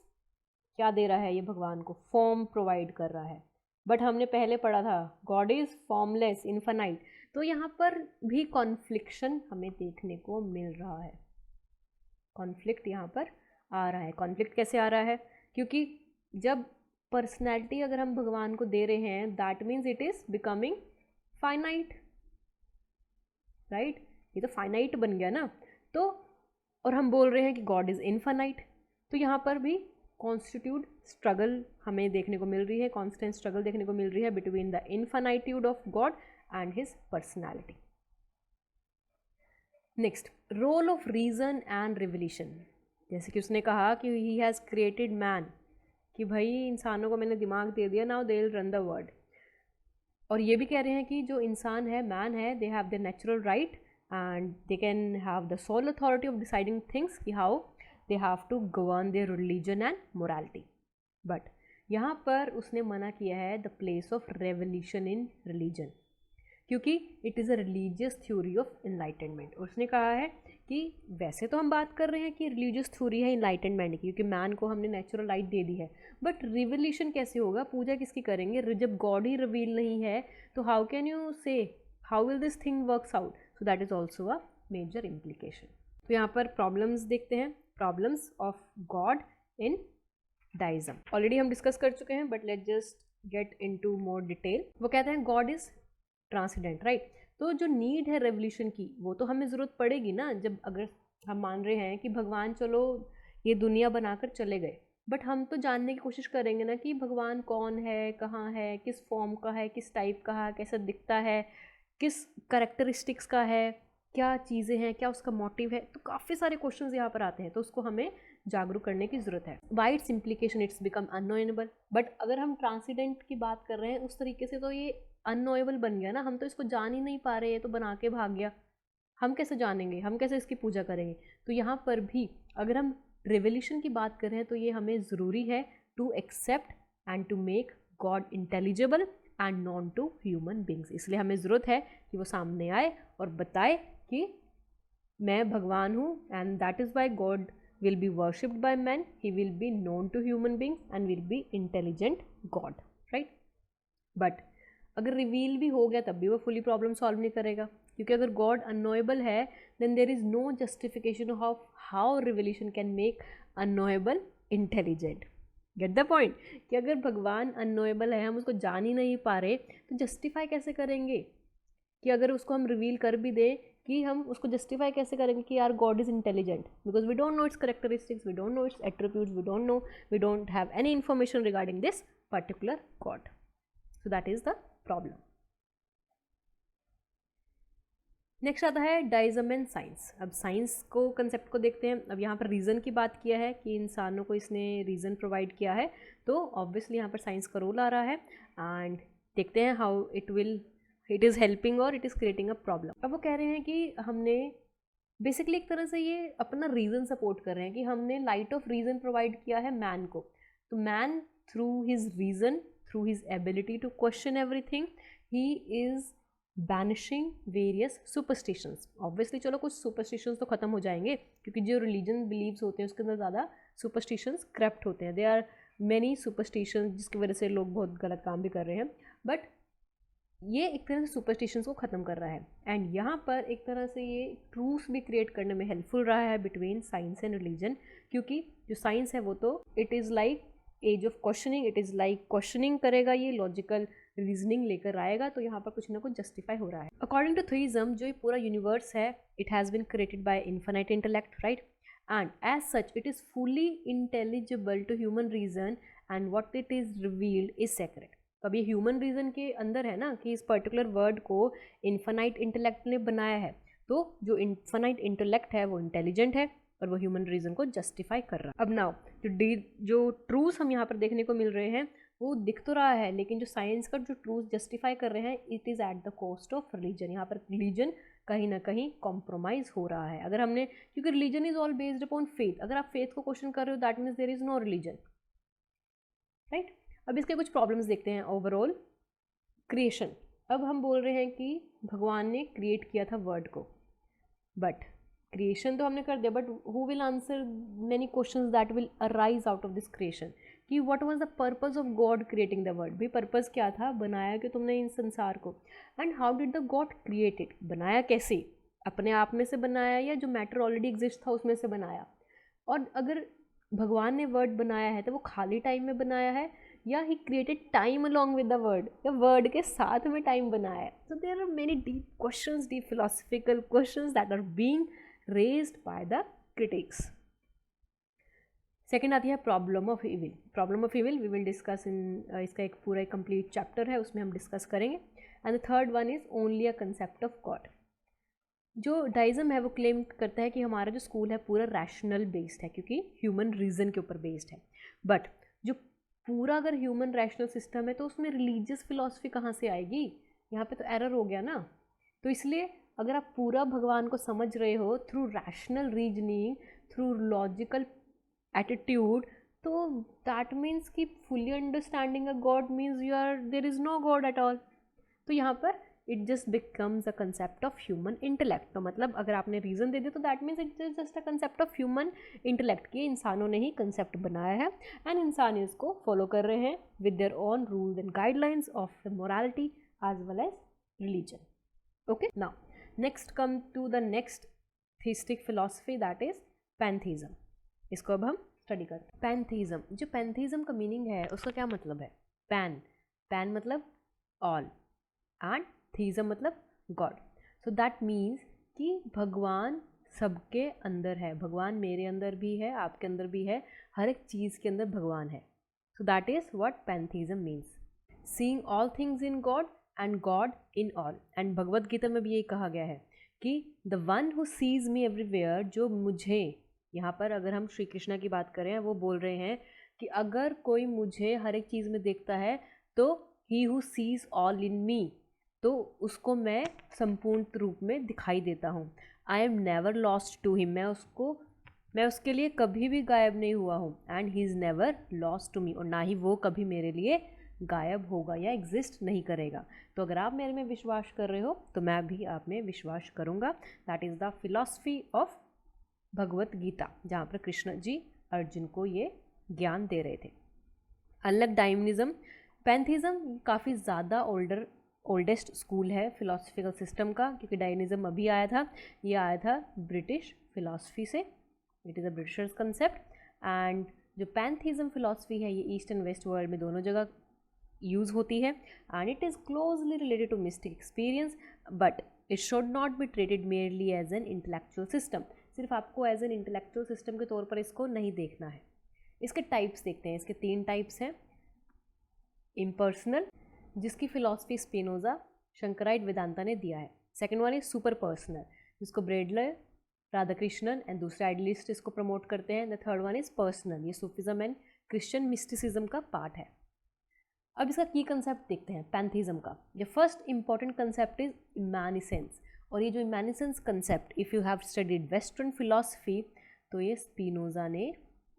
क्या दे रहा है ये भगवान को, फॉर्म प्रोवाइड कर रहा है। बट हमने पहले पढ़ा था गॉड इज फॉर्मलेस इन्फानाइट, तो यहाँ पर भी कॉन्फ्लिक्शन हमें देखने को मिल रहा है। कॉन्फ्लिक्ट यहाँ पर आ रहा है। कॉन्फ्लिक्ट कैसे आ रहा है, क्योंकि जब पर्सनैलिटी अगर हम भगवान को दे रहे हैं that means it is becoming finite, right. ये तो फाइनाइट बन गया ना। तो और हम बोल रहे हैं कि गॉड इज इनफाइनाइट, तो यहाँ पर भी कॉन्स्टिट्यूट स्ट्रगल हमें देखने को मिल रही है, कॉन्स्टेंट स्ट्रगल देखने को मिल रही है between the infinitude of God and his personality. Next, role of reason and revelation. जैसे कि उसने कहा कि ही हैज़ क्रिएटेड मैन, कि भाई इंसानों को मैंने दिमाग दे दिया, now they will run the world. और ये भी कह रहे हैं कि जो इंसान है, मैन है, they have the natural right and they can have the sole authority of deciding things, कि how they have to govern their religion and morality. But यहाँ पर उसने मना किया है the place of revelation in religion, क्योंकि it is a religious theory of enlightenment. उसने कहा है कि वैसे तो हम बात कर रहे हैं कि रिलीजियस थ्योरी है इनलाइटनमेंट की, क्योंकि मैन को हमने नेचुरल राइट दे दी है, बट रिवोल्यूशन कैसे होगा, पूजा किसकी करेंगे, जब गॉड ही रिवील नहीं है तो how can you say, how will this thing works out. So that is also a major implication. तो यहाँ पर प्रॉब्लम्स देखते हैं, problems of God in deism already हम डिस्कस कर चुके हैं, but let just get into more detail. वो कहते हैं गॉड इज ट्रांसीडेंट, राइट। तो जो नीड है रेवोल्यूशन की वो तो हमें ज़रूरत पड़ेगी ना, जब अगर हम मान रहे हैं कि भगवान चलो ये दुनिया बनाकर चले गए, बट हम तो जानने की कोशिश करेंगे ना कि भगवान कौन है, कहाँ है, किस फॉर्म का है, किस टाइप का है, कैसा दिखता है, किस करेक्टरिस्टिक्स का है, क्या चीज़ें हैं, क्या उसका मोटिव है। तो काफ़ी सारे क्वेश्चंस यहाँ पर आते हैं, तो उसको हमें जागरूक करने की ज़रूरत है। Bye it's implication it's become unknowable. But अगर हम ट्रांसीडेंट की बात कर रहे हैं उस तरीके से तो ये अननोएबल बन गया ना, हम तो इसको जान ही नहीं पा रहे, ये तो बना के भाग गया, हम कैसे जानेंगे, हम कैसे इसकी पूजा करेंगे। तो यहाँ पर भी अगर हम रेवोल्यूशन की बात कर रहे हैं तो ये हमें ज़रूरी है to accept and to make God intelligible and known to human beings. इसलिए हमें ज़रूरत है कि वो सामने आए और बताए कि मैं भगवान हूँ, and that is why God will be worshipped by men, he will be known to human beings and will be intelligent God, right? But अगर रिवील भी हो गया तब भी वो फुली प्रॉब्लम सॉल्व नहीं करेगा, क्योंकि अगर गॉड अननोएबल है then there is no justification of how revolution can make unknowable intelligent. Get the point, कि अगर भगवान अननोएबल है, हम उसको जान ही नहीं पा रहे, तो जस्टिफाई कैसे करेंगे, कि अगर उसको हम रिवील कर भी दें कि हम उसको जस्टिफाई कैसे करेंगे कि यार God is intelligent, because we don't know its characteristics, we don't know its attributes, we don't have any information regarding this particular God. So that is the problem. Next आता है डाइज्म एंड साइंस। अब science को concept को देखते हैं। अब यहाँ पर रीज़न की बात किया है कि इंसानों को इसने रीज़न प्रोवाइड किया है, तो ऑब्वियसली यहाँ पर साइंस का रोल आ रहा है। एंड देखते हैं हाउ इट इज़ हेल्पिंग और it is creating a problem. अब वो कह रहे हैं कि हमने बेसिकली एक तरह से ये अपना रीज़न सपोर्ट कर रहे हैं कि हमने लाइट ऑफ रीज़न प्रोवाइड किया है मैन को। तो man through his reason, through his ability to question everything, he is banishing various superstitions. Obviously चलो कुछ सुपरस्टिशंस तो ख़त्म हो जाएंगे, क्योंकि जो रिलीजन बिलीव्स होते हैं उसके अंदर ज़्यादा सुपरस्टिशंस करप्ट होते हैं। दे आर मैनी सुपरस्टिशंस जिसकी वजह से लोग बहुत गलत काम भी कर रहे हैं, बट ये एक तरह से सुपरस्टिशंस को ख़त्म कर रहा है। एंड यहाँ पर एक तरह से ये ट्रूथ्स भी क्रिएट करने में हेल्पफुल रहा है बिटवीन साइंस एंड रिलीजन, क्योंकि जो साइंस है वो तो it is like age of questioning, it is like questioning करेगा, ये लॉजिकल रीजनिंग लेकर आएगा, तो यहाँ पर कुछ ना कुछ जस्टिफाई हो रहा है। अकॉर्डिंग टू थ्रीज़म, जो ये पूरा यूनिवर्स है, it has been created by infinite intellect, right, and as such it is fully intelligible to human reason, and what it is revealed is sacred. तो अब ये ह्यूमन रीजन के अंदर है ना कि इस पर्टिकुलर वर्ड को इन्फिनाइट इंटेलेक्ट ने बनाया है, तो जो इन्फिनाइट इंटेलेक्ट है वो इंटेलिजेंट है और वो ह्यूमन रीजन को जस्टिफाई कर रहा है। अब नाउ जो ट्रूथ हम यहाँ पर देखने को मिल रहे हैं वो दिख तो रहा है, लेकिन जो साइंस का जो ट्रूथ जस्टिफाई कर रहे हैं, it is at the cost of religion. यहाँ पर रिलीजन कहीं ना कहीं कॉम्प्रोमाइज़ हो रहा है। अगर हमने, क्योंकि religion is all based upon faith, अगर आप फेथ को क्वेश्चन कर रहे हो that means there is no religion, right. अब इसके कुछ प्रॉब्लम्स देखते हैं। ओवरऑल क्रिएशन, अब हम बोल रहे हैं कि भगवान ने क्रिएट किया था वर्ड को, बट क्रिएशन तो हमने कर दिया, but who will answer many questions that will arise out of this creation, कि what was the purpose of God creating the world. भी पर्पस क्या था, बनाया कि तुमने इन संसार को, and how did the God create it, बनाया कैसे, अपने आप में से बनाया या जो मैटर ऑलरेडी एग्जिस्ट था उसमें से बनाया। और अगर भगवान ने वर्ड बनाया है तो वो खाली टाइम में बनाया है, या he created time along with the world, या वर्ड के साथ में टाइम बनाया है। So there are many deep questions, deep philosophical questions that are being raised by the critics. Second आती है problem of evil. Problem of evil we will discuss in, इसका एक पूरा कंप्लीट चैप्टर है, उसमें हम डिस्कस करेंगे। And the third one is only a concept of God. जो डाइज्म है वो क्लेम करता है कि हमारा जो स्कूल है पूरा रैशनल बेस्ड है, क्योंकि ह्यूमन रीजन के ऊपर बेस्ड है। बट जो पूरा अगर ह्यूमन रैशनल सिस्टम है तो उसमें रिलीजियस फिलॉसफी कहाँ से आएगी, यहाँ पे तो एरर हो गया ना। तो इसलिए अगर आप पूरा भगवान को समझ रहे हो through rational reasoning, through logical attitude, तो दैट मीन्स कि fully understanding a God means you are there is no God at all. तो यहाँ पर it just becomes a concept of human intellect. तो मतलब अगर आपने रीज़न दे दिया तो that means it is just a concept of human intellect, कि इंसानों ने ही कंसेप्ट बनाया है एंड इंसान इसको फॉलो कर रहे हैं with their own rules and guidelines of morality as well as religion. Okay, now next come to the next theistic philosophy, that is pantheism. इसको अब हम स्टडी करते हैं। पैंथीज्म, जो पैंथीज्म का मीनिंग है उसका क्या मतलब है। पैन मतलब ऑल एंड थीज़म मतलब गॉड। सो दैट मीन्स कि भगवान सबके अंदर है, भगवान मेरे अंदर भी है, आपके अंदर भी है, हर एक चीज़ के अंदर भगवान है। So that is what pantheism means, seeing all things in God and God in all. And Bhagavad Gita में भी यही कहा गया है कि the one who sees me everywhere, जो मुझे, यहाँ पर अगर हम श्री कृष्ण की बात करें, वो बोल रहे हैं कि अगर कोई मुझे हर एक चीज़ में देखता है तो he who sees all in me, तो उसको मैं संपूर्ण रूप में दिखाई देता हूँ। I am never lost to him, मैं उसके लिए कभी भी गायब नहीं हुआ हूँ। And he is never lost to me, और ना ही वो कभी मेरे लिए गायब होगा या एग्जिस्ट नहीं करेगा। तो अगर आप मेरे में विश्वास कर रहे हो तो मैं भी आप में विश्वास करूँगा। That is the philosophy of Bhagavad Gita, जहाँ पर कृष्ण जी अर्जुन को ये ज्ञान दे रहे थे। अनलक डायमनिज्म, पैंथीज्म काफ़ी ज़्यादा ओल्डेस्ट स्कूल है फिलोसफिकल सिस्टम का, क्योंकि डायनिज्म अभी आया था, ये आया था ब्रिटिश फिलॉसफी से, it is a Britishers concept. And जो पैंथीज्म फिलॉसफी है ये ईस्ट एंड वेस्ट वर्ल्ड में दोनों जगह यूज़ होती है, and it is closely related to mystic experience, but it should not be treated merely as an intellectual system. सिर्फ आपको एज एन इंटेलेक्चुअल सिस्टम के तौर पर इसको नहीं देखना है। इसके टाइप्स देखते हैं, इसके 3 टाइप्स हैं। इम्पर्सनल, जिसकी फिलॉसफी स्पिनोजा, शंकराइट वेदांता ने दिया है। Second one is super personal, जिसको ब्रेडलर, राधाकृष्णन एंड दूसरे आइडियलिस्ट इसको प्रमोट करते हैं. The third one is personal, ये सूफिज्म एंड क्रिश्चियन मिस्टिसिज्म का पार्ट है. अब इसका की कंसेप्ट देखते हैं पैंथीज्म का. जो first important concept is immanence. और ये जो immanence concept, if you have studied western philosophy, तो ये स्पिनोजा ने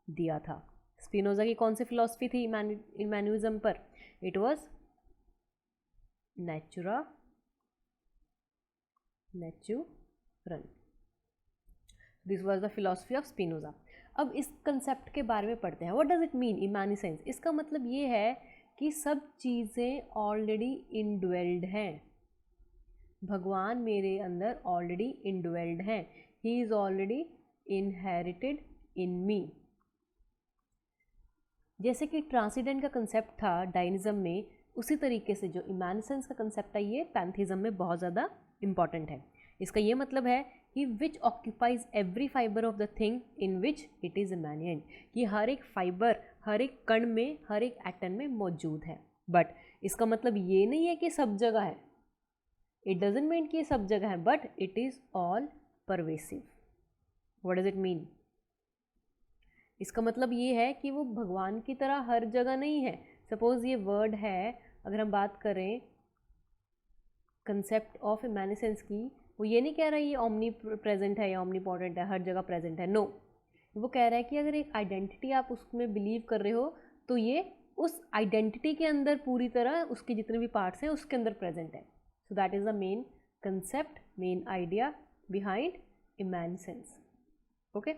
दिया था. स्पिनोजा की कौन सी फिलॉसफी थी इमैनुइज्म पर? It was natural. This was the philosophy of Spinoza. अब इस कंसेप्ट के बारे में पढ़ते हैं. What does it mean immanence? इसका मतलब ये है कि सब चीज़ें ऑलरेडी इनड्वेल्ड हैं. भगवान मेरे अंदर ऑलरेडी इनड्वेल्ड हैं. ही इज़ ऑलरेडी इनहेरिटेड इन मी. जैसे कि ट्रांसीडेंट का कंसेप्ट था डायनिज्म में, उसी तरीके से जो इमैनिसेंस का कंसेप्ट है ये पैंथीज्म में बहुत ज़्यादा इंपॉर्टेंट है. इसका ये मतलब है कि which occupies every fibre of the thing in which it is immanent, कि हर एक फाइबर, हर एक कण में, हर एक एटम में मौजूद है. बट इसका मतलब ये नहीं है कि सब जगह है. इट डजंट मीन कि सब जगह है, but it is all pervasive. What does it mean? इसका मतलब ये है कि वो भगवान की तरह हर जगह नहीं है. सपोज ये वर्ड है, अगर हम बात करें कंसेप्ट ऑफ इमैनिसेंस की, वो ये नहीं कह रहा है ये ओमनी प्रेजेंट है या ओमनी पोटेंट है, हर जगह प्रेजेंट है. नो, वो कह रहा है कि अगर एक आइडेंटिटी आप उसमें बिलीव कर रहे हो तो ये उस आइडेंटिटी के अंदर पूरी तरह उसके जितने भी पार्ट्स हैं उसके अंदर प्रेजेंट है. So that is the main concept, main idea behind immanence. Okay,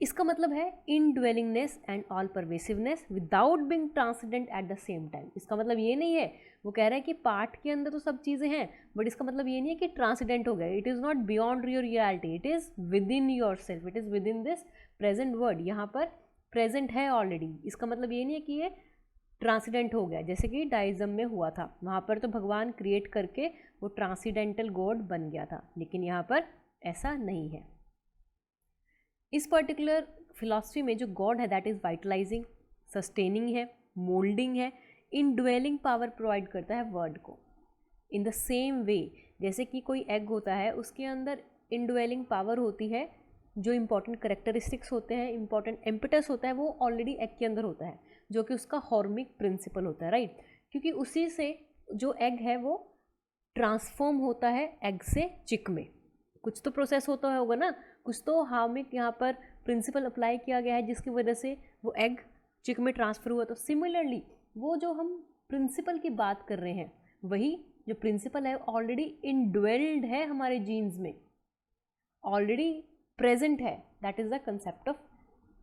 इसका मतलब है indwellingness and all pervasiveness without being transcendent at the same time. इसका मतलब ये नहीं है, वो कह रहा है कि पार्ट के अंदर तो सब चीज़ें हैं, बट इसका मतलब ये नहीं है कि ट्रांसेंडेंट हो गया. It is not beyond your reality, it is with in your self, it is with in this present word. यहाँ पर प्रेजेंट है ऑलरेडी. इसका मतलब ये नहीं है कि ये ट्रांसेंडेंट हो गया, जैसे कि डाइज्म में हुआ था. वहाँ पर तो भगवान क्रिएट करके वो ट्रांसेंडेंटल गॉड बन गया था, लेकिन यहाँ पर ऐसा नहीं है. इस पर्टिकुलर फिलॉसफी में जो गॉड है दैट इज़ वाइटलाइजिंग, सस्टेनिंग है, मोल्डिंग है, इनड्वेलिंग पावर प्रोवाइड करता है वर्ड को. इन द सेम वे जैसे कि कोई एग होता है, उसके अंदर इनड्वेलिंग पावर होती है, जो इंपॉर्टेंट करेक्टरिस्टिक्स होते हैं, इंपॉर्टेंट एम्पिटस होता है, वो ऑलरेडी एग के अंदर होता है, जो कि उसका हॉर्मिक प्रिंसिपल होता है. राइट, क्योंकि उसी से जो एग है वो ट्रांसफॉर्म होता है एग से चिक में. कुछ तो प्रोसेस होता होगा ना, कुछ तो हार्मिक यहाँ पर प्रिंसिपल अप्लाई किया गया है जिसकी वजह से वो एग चिक में ट्रांसफ़र हुआ. तो सिमिलरली वो जो हम प्रिंसिपल की बात कर रहे हैं, वही जो प्रिंसिपल है ऑलरेडी इनड्वेल्ड है हमारे जीन्स में, ऑलरेडी प्रेजेंट है. That is the concept of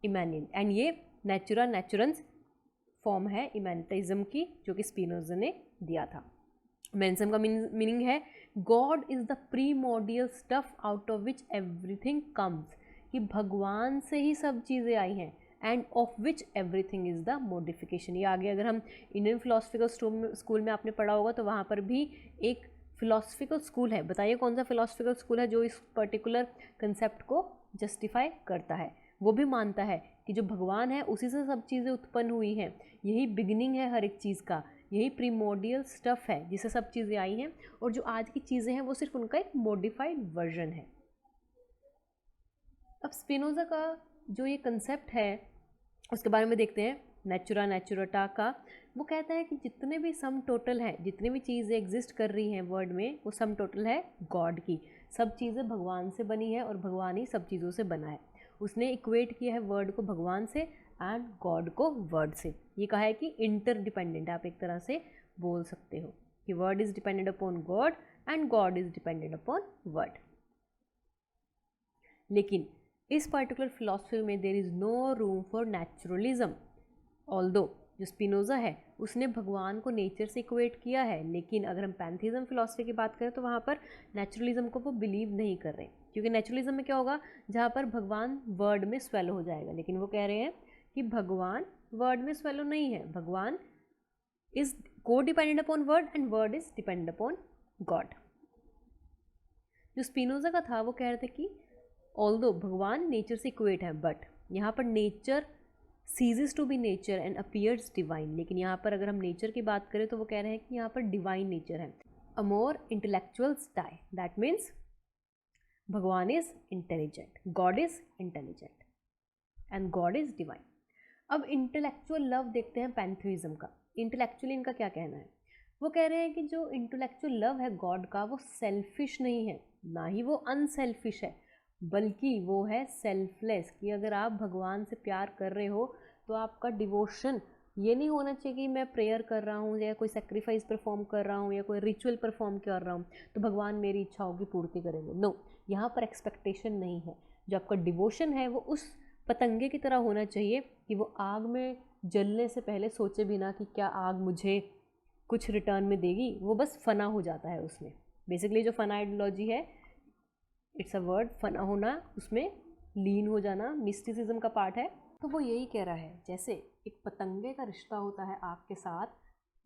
immanent. And ये नेचुरन्स फॉर्म है इमैनिटिज्म की, जो कि स्पिनोजा ने दिया था. इमैनिज्म का मीनिंग है God is the primordial stuff out of which everything comes, कि भगवान से ही सब चीज़ें आई हैं, end of which everything is the modification. ये आगे अगर हम इंडियन फिलोसफिकल स्कूल में आपने पढ़ा होगा तो वहाँ पर भी एक फिलोसफिकल स्कूल है. बताइए कौन सा फिलोसफिकल स्कूल है जो इस पर्टिकुलर कंसेप्ट को जस्टिफाई करता है. वो भी मानता है कि जो भगवान है उसी से सब चीज़ें उत्पन्न हुई हैं, यही बिगिनिंग है हर एक चीज़ का, यही प्रीमोडियल स्टफ़ है जिससे सब चीज़ें आई हैं, और जो आज की चीज़ें हैं वो सिर्फ उनका एक मॉडिफाइड वर्जन है. अब स्पिनोजा का जो ये कंसेप्ट है उसके बारे में देखते हैं. नेचुरटा का वो कहता है कि जितने भी सम टोटल हैं, जितनी भी चीज़ें एग्जिस्ट कर रही हैं वर्ल्ड में, वो सम टोटल है गॉड की. सब चीज़ें भगवान से बनी है और भगवान ही सब चीज़ों से बना है. उसने इक्वेट किया है वर्ड को भगवान से एंड गॉड को वर्ड से. ये कहा है कि इंटरडिपेंडेंट, आप एक तरह से बोल सकते हो कि world is dependent upon God and God is dependent upon world. लेकिन इस पर्टिकुलर फिलॉसफी में there is no room for naturalism. Although जो स्पिनोजा है उसने भगवान को नेचर से इक्वेट किया है, लेकिन अगर हम पैंथीज्म फिलॉसफी की बात करें तो वहाँ पर नेचुरलिज्म को वो बिलीव नहीं कर रहे, क्योंकि नेचुरलिज्म में क्या होगा, जहाँ पर भगवान वर्ड में स्वेलो हो जाएगा. लेकिन वो कह रहे हैं कि भगवान वर्ड में स्वेलो नहीं है, भगवान इज को dependent upon word and word is dependent upon God. जो स्पिनोजा का था वो कह रहे थे कि ऑल्दो भगवान नेचर से इक्वेट है, बट यहाँ पर nature ceases to be nature and appears divine. लेकिन यहाँ पर अगर हम नेचर की बात करें तो वो कह रहे हैं कि यहाँ पर डिवाइन नेचर है. a more intellectuals die. That means भगवान is intelligent, God is intelligent and God is divine. अब इंटेलेक्चुअल लव देखते हैं पैंथेइज्म का. इंटेलेक्चुअली इनका क्या कहना है? वो कह रहे हैं कि जो इंटेलेक्चुअल लव है गॉड का वो सेल्फिश नहीं है, ना ही वो अनसेल्फिश है, बल्कि वो है सेल्फलेस. कि अगर आप भगवान से प्यार कर रहे हो तो आपका डिवोशन ये नहीं होना चाहिए कि मैं प्रेयर कर रहा हूँ या कोई सेक्रीफाइस परफॉर्म कर रहा हूँ या कोई रिचुअल परफॉर्म कर रहा हूँ तो भगवान मेरी इच्छाओं की पूर्ति करेंगे. नो, यहाँ पर एक्सपेक्टेशन नहीं है. जो आपका डिवोशन है वो उस पतंगे की तरह होना चाहिए कि वो आग में जलने से पहले सोचे बिना कि क्या आग मुझे कुछ रिटर्न में देगी. वो बस फना हो जाता है उसमें. बेसिकली जो फना आइडियोलॉजी है, इट्स अ वर्ड, फना होना, उसमें लीन हो जाना, मिस्टिसिज्म का पार्ट है. तो वो यही कह रहा है जैसे एक पतंगे का रिश्ता होता है आग के साथ,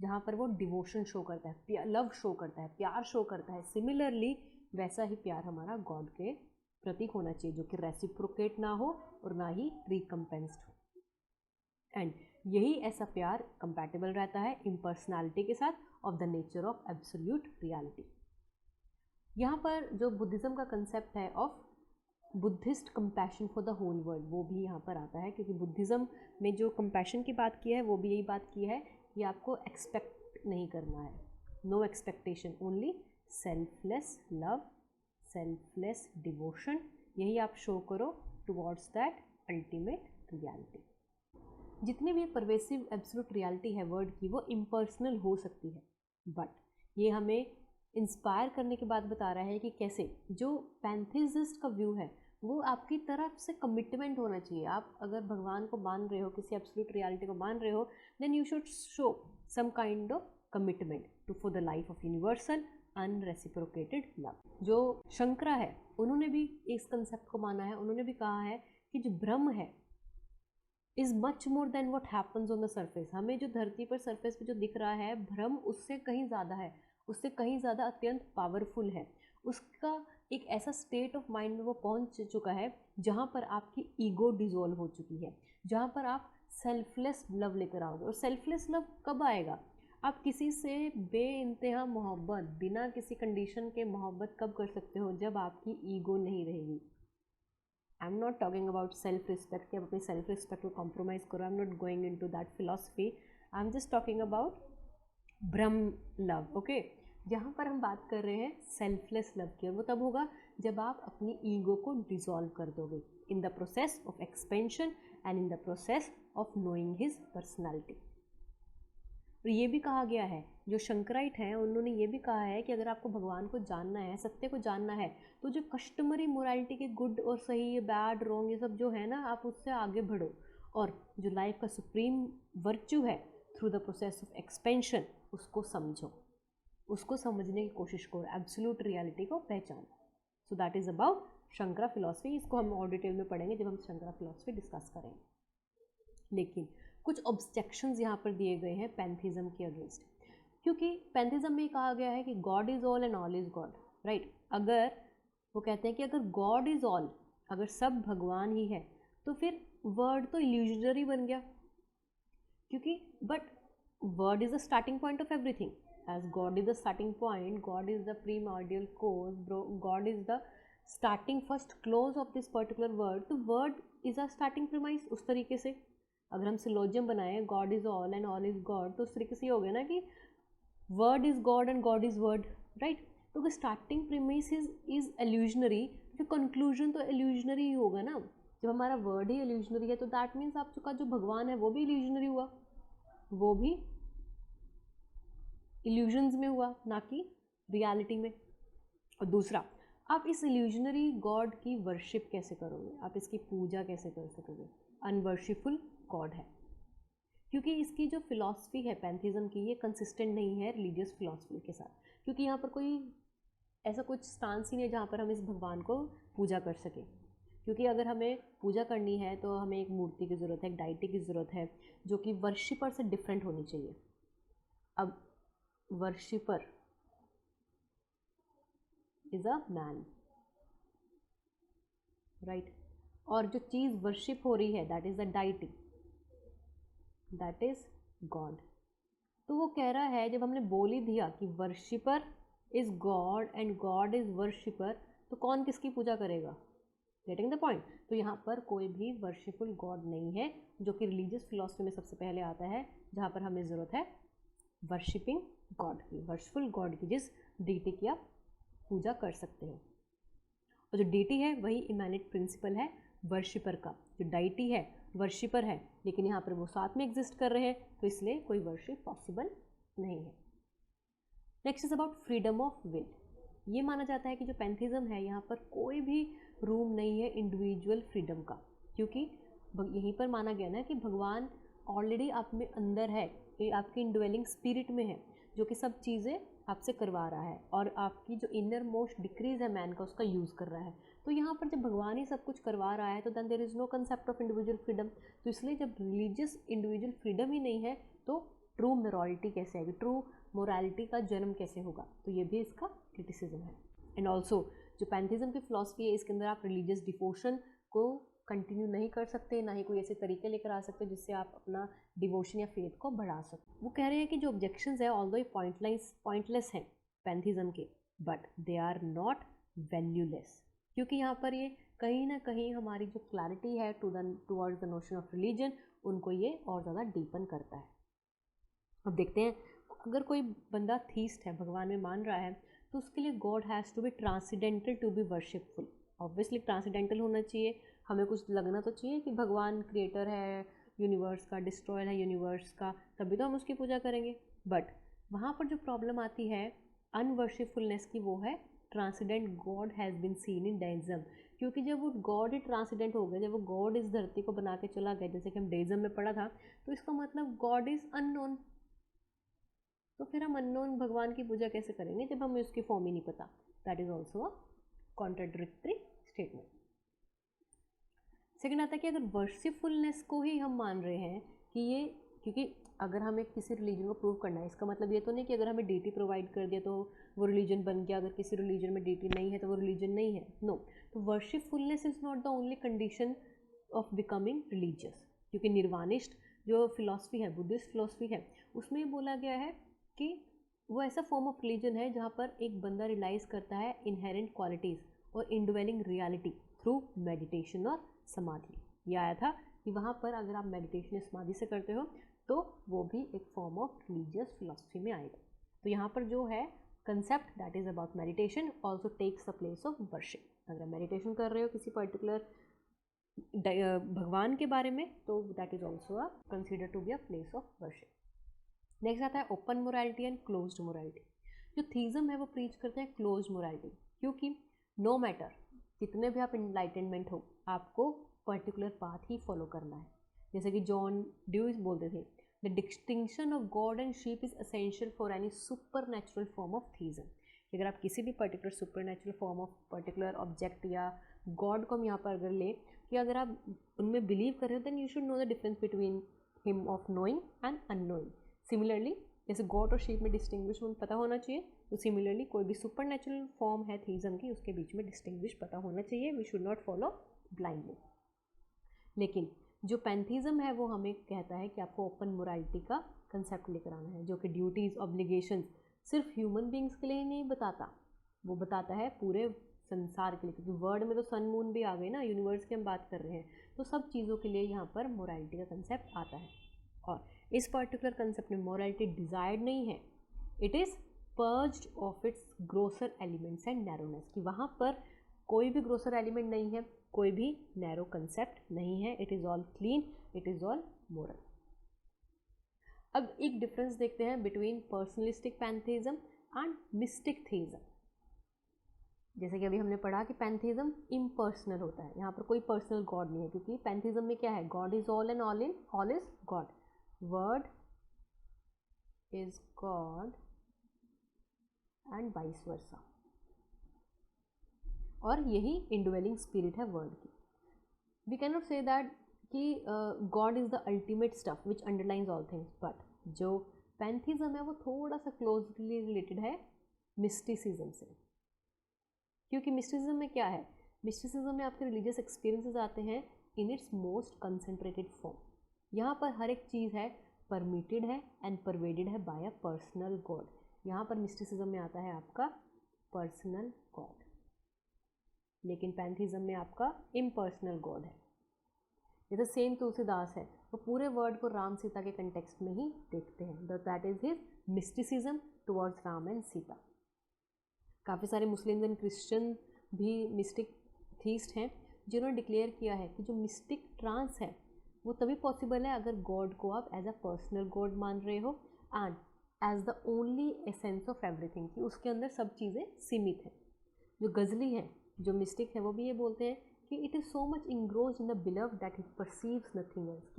जहाँ पर वो डिवोशन शो करता है, लव शो करता है, प्यार शो करता है. सिमिलरली वैसा ही प्यार हमारा गॉड के प्रति होना चाहिए, जो कि रेसिप्रोकेट ना हो और ना ही रिकम्पेंस्ड हो. एंड यही ऐसा प्यार कंपैटिबल रहता है इम्पर्सनैलिटी के साथ of the nature of absolute reality. यहाँ पर जो बुद्धिज़्म का कंसेप्ट है of Buddhist compassion for the whole world, वो भी यहाँ पर आता है, क्योंकि बुद्धिज़्म में जो कंपैशन की बात की है वो भी यही बात की है कि आपको एक्सपेक्ट नहीं करना है. No expectation, only selfless love, selfless devotion. यही आप शो करो टुवर्ड्स दैट अल्टीमेट रियलिटी. जितनी भी परवेसिव एब्सोल्यूट रियलिटी है वर्ड की, वो इम्पर्सनल हो सकती है, बट ये हमें इंस्पायर करने के बाद बता रहा है कि कैसे जो पैंथेइस्ट का व्यू है वो आपकी तरफ से कमिटमेंट होना चाहिए. आप अगर भगवान को मान रहे हो, किसी एब्सोल्यूट रियलिटी को मान रहे हो, then you should show some kind of commitment to for the life of universal unreciprocated love. जो शंकरा है उन्होंने भी इस कंसेप्ट को माना है. उन्होंने भी कहा है कि जो ब्रह्म है is much more then what happens on the surface. हमें जो धरती पर सरफेस पे जो दिख रहा है भ्रम उससे कहीं ज़्यादा है, उससे कहीं ज़्यादा अत्यंत पावरफुल है. उसका एक ऐसा स्टेट ऑफ माइंड में वो पहुंच चुका है जहाँ पर आपकी ईगो डिजोल्व हो चुकी है, जहाँ पर आप सेल्फलेस लव लेकर आओगे. और सेल्फलेस लव कब आएगा? आप किसी से बेइंतहा मोहब्बत, बिना किसी कंडीशन के मोहब्बत कब कर सकते हो? जब आपकी ईगो नहीं रहेगी. I am not talking about self respect कि आप अपनी सेल्फ रिस्पेक्ट को कॉम्प्रोमाइज़ करो. I am not going in to that philosophy. I am just talking about Brahma love. Okay, जहाँ पर हम बात कर रहे हैं सेल्फलेस लव की, वो तब होगा जब आप अपनी ईगो को डिसॉल्व कर दोगे in the process of expansion and in the process of knowing his personality. और ये भी कहा गया है, जो शंकराइट हैं उन्होंने ये भी कहा है कि अगर आपको भगवान को जानना है, सत्य को जानना है, तो जो कस्टमरी मोरालिटी के गुड और सही, बैड, रॉन्ग, ये सब जो है ना, आप उससे आगे बढ़ो. और जो लाइफ का सुप्रीम वर्च्यू है through the process of expansion, उसको समझो, उसको समझने की कोशिश करो, एब्सोल्यूट रियलिटी को पहचानो. सो that is about Shankara philosophy. इसको हम और डिटेल में पढ़ेंगे जब हम शंकरा फिलॉसफी डिस्कस करेंगे. लेकिन कुछ ऑब्जेक्शंस यहाँ पर दिए गए हैं पैंथेइज्म के अगेंस्ट, क्योंकि पैंथेइज्म में कहा गया है कि God is all and all is God, right. अगर वो कहते हैं कि अगर गॉड इज़ ऑल, अगर सब भगवान ही है, तो फिर वर्ड तो इल्यूजनरी बन गया, क्योंकि but world is the starting point of everything. As God is the starting point, God is the primordial cause, God is the starting first cause of this particular world. तो world is a starting premise. उस तरीके से अगर हम syllogism बनाएं God is all and all is God, तो उस तरीके से ये हो गया ना कि world is God and God is world, right. तो अगर स्टार्टिंग प्रीमिस इज़ एल्यूजनरी, फिर कंक्लूजन तो एल्यूजनरी ही होगा ना. जब हमारा वर्ड ही एल्यूजनरी है तो दैट मीन्स आपका जो भगवान है वो भी एल्यूजनरी हुआ, वो भी इल्यूजन्स में हुआ, ना कि रियलिटी में. और दूसरा, आप इस इल्यूजनरी गॉड की वर्शिप कैसे करोगे? आप इसकी पूजा कैसे कर सकोगे? अनवर्शिपफुल गॉड है, क्योंकि इसकी जो फिलॉसफी है पैंथेइज्म की, ये कंसिस्टेंट नहीं है रिलीजियस फिलॉसफी के साथ. क्योंकि यहाँ पर कोई ऐसा कुछ स्टांस ही नहीं है जहाँ पर हम इस भगवान को पूजा कर सकें. क्योंकि अगर हमें पूजा करनी है तो हमें एक मूर्ति की ज़रूरत है, एक डाइटी की ज़रूरत है, जो कि वर्शिपर से डिफरेंट होनी चाहिए. अब worshipper is a man, right. और जो चीज़ वर्शिप हो रही है that is the deity, that is God. तो वो कह रहा है, जब हमने बोल ही दिया कि worshipper is God and God is worshipper, तो कौन किसकी पूजा करेगा? Getting the point? तो यहाँ पर कोई भी वर्शिपफुल गॉड नहीं है, जो कि रिलीजियस फिलॉसफी में सबसे पहले आता है, जहाँ पर हमें ज़रूरत है वर्शिपिंग गॉड की, वर्शिपफुल गॉड की, जिस डीटी की आप पूजा कर सकते हो। और जो डीटी है वही इमैनेंट प्रिंसिपल है वर्शिपर का। जो डाइटी है वर्शिपर है, लेकिन यहाँ पर वो साथ में एग्जिस्ट कर रहे हैं, तो इसलिए कोई वर्शिप पॉसिबल नहीं है। Next is about freedom of will. ये माना जाता है कि जो पैंथिज्म है, यहाँ पर कोई भी रूम नहीं है इंडिविजुअल फ्रीडम का, क्योंकि यहीं पर माना गया ना कि भगवान ऑलरेडी आप में अंदर है, ये आपकी इंडवेलिंग स्पिरिट में है, जो कि सब चीज़ें आपसे करवा रहा है और आपकी जो इनर मोस्ट डिक्रीज है मैन का, उसका यूज़ कर रहा है। तो यहाँ पर जब भगवान ही सब कुछ करवा रहा है, तो then there is no concept of individual freedom. तो इसलिए जब रिलीजियस इंडिविजुअल फ्रीडम ही नहीं है, तो ट्रू मोरालिटी कैसे आएगी, ट्रू मोरालिटी का जन्म कैसे होगा? तो ये भी इसका क्रिटिसिज्म है। एंड ऑल्सो जो पैंथिज्म की फिलॉसफी है, इसके अंदर आप रिलीजियस डिवोशन को कंटिन्यू नहीं कर सकते, ना ही कोई ऐसे तरीके लेकर आ सकते जिससे आप अपना डिवोशन या फेथ को बढ़ा सकते। वो कह रहे हैं कि जो ऑब्जेक्शंस है ऑल्दो ये पॉइंटलेस हैं पैंथिज्म के, but they are not valueless, क्योंकि यहाँ पर ये कहीं ना कहीं हमारी जो क्लैरिटी है towards the notion of religion, उनको ये और ज़्यादा डीपन करता है। अब देखते हैं, अगर कोई बंदा थीस्ट है, भगवान में मान रहा है, तो उसके लिए God has to be transcendental to be worshipful. Obviously transcendental होना चाहिए, हमें कुछ लगना तो चाहिए कि भगवान क्रिएटर है यूनिवर्स का, डिस्ट्रॉयर है यूनिवर्स का, तभी तो हम उसकी पूजा करेंगे। बट वहाँ पर जो प्रॉब्लम आती है अनवर्शिपफुलनेस की, वो है transcendent God has been seen in deism. क्योंकि जब वो गॉड ही ट्रांसीडेंट हो गया, जब वो गॉड इस धरती को बना के चला गया, जैसे कि हम डेइज्म में पढ़ा था, तो इसका मतलब गॉड इज़ अननोन। तो फिर हम अननोन भगवान की पूजा कैसे करेंगे जब हमें उसकी फॉर्म ही नहीं पता? That is also a contradictory statement. Second आता है कि अगर वर्शिपफुलनेस को ही हम मान रहे हैं कि ये, क्योंकि अगर हमें किसी रिलीजन को प्रूव करना है, इसका मतलब ये तो नहीं कि अगर हमें डीटी प्रोवाइड कर दिया तो वो रिलीजन बन गया, अगर किसी रिलीजन में डीटी नहीं है तो वो रिलीजन नहीं है। नो, तो worshipfulness is not the only condition of becoming religious, क्योंकि निर्वाणिस्ट जो फिलॉसफी है, बुद्धिस्ट फिलॉसफी है, उसमें ये बोला गया है कि वो ऐसा फॉर्म ऑफ रिलीजन है जहाँ पर एक बंदा रियलाइज़ करता है इनहेरेंट क्वालिटीज़ और इंडवेलिंग रियलिटी थ्रू मेडिटेशन और समाधि। ये आया था कि वहाँ पर अगर आप मेडिटेशन या समाधि से करते हो तो वो भी एक फॉर्म ऑफ रिलीजियस फिलॉसफी में आएगा। तो यहाँ पर जो है concept that is about meditation also takes the place of worship. अगर आप मेडिटेशन कर रहे हो किसी पर्टिकुलर भगवान के बारे में, तो that is also a consider to be a place of worship. Next आता है open morality and closed morality. जो थीज़म है वो प्रीच करते हैं क्लोज्ड मोरालिटी, क्योंकि नो मैटर कितने भी आप इनलाइटनमेंट हो, आपको पर्टिकुलर पाथ ही फॉलो करना है। जैसे कि जॉन ड्यूइस बोलते थे, the distinction of God and sheep is essential for any supernatural form of theism. अगर आप किसी भी particular supernatural form of particular object या गॉड को हम यहाँ पर अगर लें कि अगर आप उनमें बिलीव कर रहे हो, then you should know the difference between him of knowing and unknowing. Similarly जैसे गॉड और शीप में डिस्टिंग्विशमेंट पता होना चाहिए, तो सिमिलरली कोई भी सुपर नेचुरल फॉर्म है थीज़म की, उसके बीच में डिस्टिंग्विश पता होना चाहिए। We should not follow blindly. लेकिन जो पैंथीज़म है वो हमें कहता है कि आपको ओपन मोरालिटी का कंसेप्ट लेकर आना है, जो कि ड्यूटीज़ ऑब्लिगेशंस सिर्फ ह्यूमन बींग्स के लिए ही नहीं बताता, वो बताता है पूरे संसार के लिए। क्योंकि वर्ल्ड में तो सन मून भी आ गए ना, यूनिवर्स की हम बात कर रहे हैं, तो सब चीज़ों के लिए यहाँ पर मोरालिटी का कंसेप्ट आता है। और इस पर्टिकुलर कंसेप्ट में मोरालिटी डिजायर्ड नहीं है, it is purged of its grosser elements and narrowness, कि वहाँ पर कोई भी ग्रोसर एलिमेंट नहीं है, कोई भी नैरो कंसेप्ट नहीं है, it is all clean, it is all moral. अब एक डिफरेंस देखते हैं बिटवीन पर्सनलिस्टिक पैंथेइज्म एंड मिस्टिक थीज़म। जैसे कि अभी हमने पढ़ा कि पैंथेइज्म इम्पर्सनल होता है, यहाँ पर कोई पर्सनल गॉड नहीं है, क्योंकि पैंथेइज्म में क्या है, God is all and all in all is God, world is God and vice versa, और यही इंडवेलिंग स्पिरिट है वर्ड की। We can not say that कि God is the ultimate stuff which underlines all things, but जो pantheism है वो थोड़ा सा क्लोजली रिलेटेड है मिस्टिसिज्म से। क्योंकि मिस्टिसिज्म में क्या है, मिस्टिसिज्म में आपके रिलीजियस एक्सपीरियंसेस आते हैं in its most concentrated form. यहाँ पर हर एक चीज़ है परमिटेड है एंड परवेडेड है बाय अ पर्सनल गॉड। यहाँ पर मिस्टिसिज्म में आता है आपका पर्सनल गॉड, लेकिन पैंथीज्म में आपका इम्पर्सनल गॉड है। जैसे सेम तुलसीदास है, वो पूरे वर्ड को राम सीता के कंटेक्स्ट में ही देखते हैं, that is his mysticism towards Ram and Sita. काफ़ी सारे मुस्लिम्स एंड क्रिश्चियन भी मिस्टिक थीस्ट हैं जिन्होंने डिक्लेयर किया है कि जो मिस्टिक ट्रांस है वो तभी पॉसिबल है अगर गॉड को आप एज अ पर्सनल गॉड मान रहे हो and as the only essence of everything, कि उसके अंदर सब चीज़ें सीमित हैं। जो गज़ली हैं, जो मिस्टिक है, वो भी ये बोलते हैं कि it is so much engrossed in the belief that he perceives nothing else,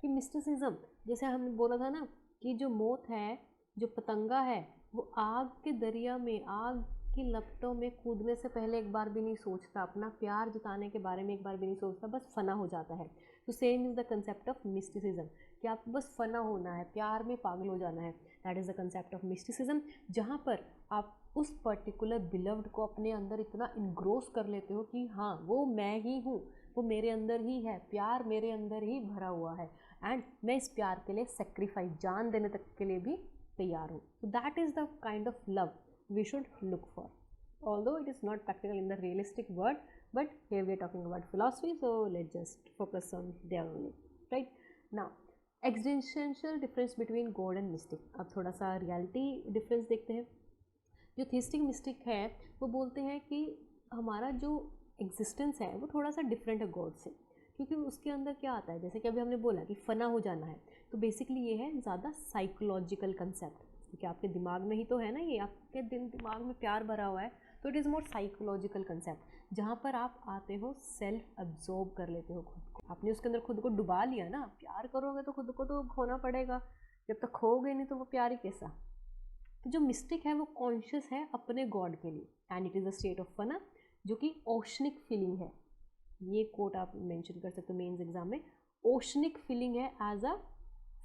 कि मिस्टिसिज्म, जैसे हमने बोला था ना कि जो मौत है, जो पतंगा है, वो आग के दरिया में, आग की लपटों में कूदने से पहले एक बार भी नहीं सोचता, अपना प्यार जताने के बारे में एक बार भी नहीं सोचता, बस फना हो जाता है। तो same is the concept of mysticism, कि आपको बस फना होना है, प्यार में पागल हो जाना है। That is the concept of mysticism, जहाँ पर आप उस पर्टिकुलर बिलव्ड को अपने अंदर इतना इनग्रोस कर लेते हो कि हाँ वो मैं ही हूँ, वो मेरे अंदर ही है, प्यार मेरे अंदर ही भरा हुआ है एंड मैं इस प्यार के लिए सेक्रीफाइस, जान देने तक के लिए भी तैयार हूँ। So that is the kind of love we should look for. Although it is not practical in the realistic world, but here we are talking about philosophy, so let's just focus on there only. Right now, existential difference between God and mystic. अब थोड़ा सा reality difference देखते हैं। जो theistic mistake है वो बोलते हैं कि हमारा जो एग्जिस्टेंस है वो थोड़ा सा डिफरेंट है गॉड से, क्योंकि उसके अंदर क्या आता है, जैसे कि अभी हमने बोला कि फना हो जाना है, तो बेसिकली ये है ज़्यादा साइकोलॉजिकल कंसेप्ट, क्योंकि आपके दिमाग में ही तो है ना, ये आपके दिमाग में प्यार भरा हुआ है, तो it is more psychological concept, जहाँ पर आप आते हो सेल्फ अब्जॉर्ब कर लेते हो खुद को, आपने उसके अंदर खुद को डुबा लिया ना, प्यार करोगे तो खुद को तो खोना पड़ेगा, जब तक खोगे नहीं तो वो प्यार ही कैसा। तो जो मिस्टिक है वो कॉन्शियस है अपने गॉड के लिए and it is a state of फना, जो कि ओशनिक फीलिंग है। ये कोट आप मेंशन कर सकते हो मेंस एग्जाम में, ओशनिक फीलिंग है as a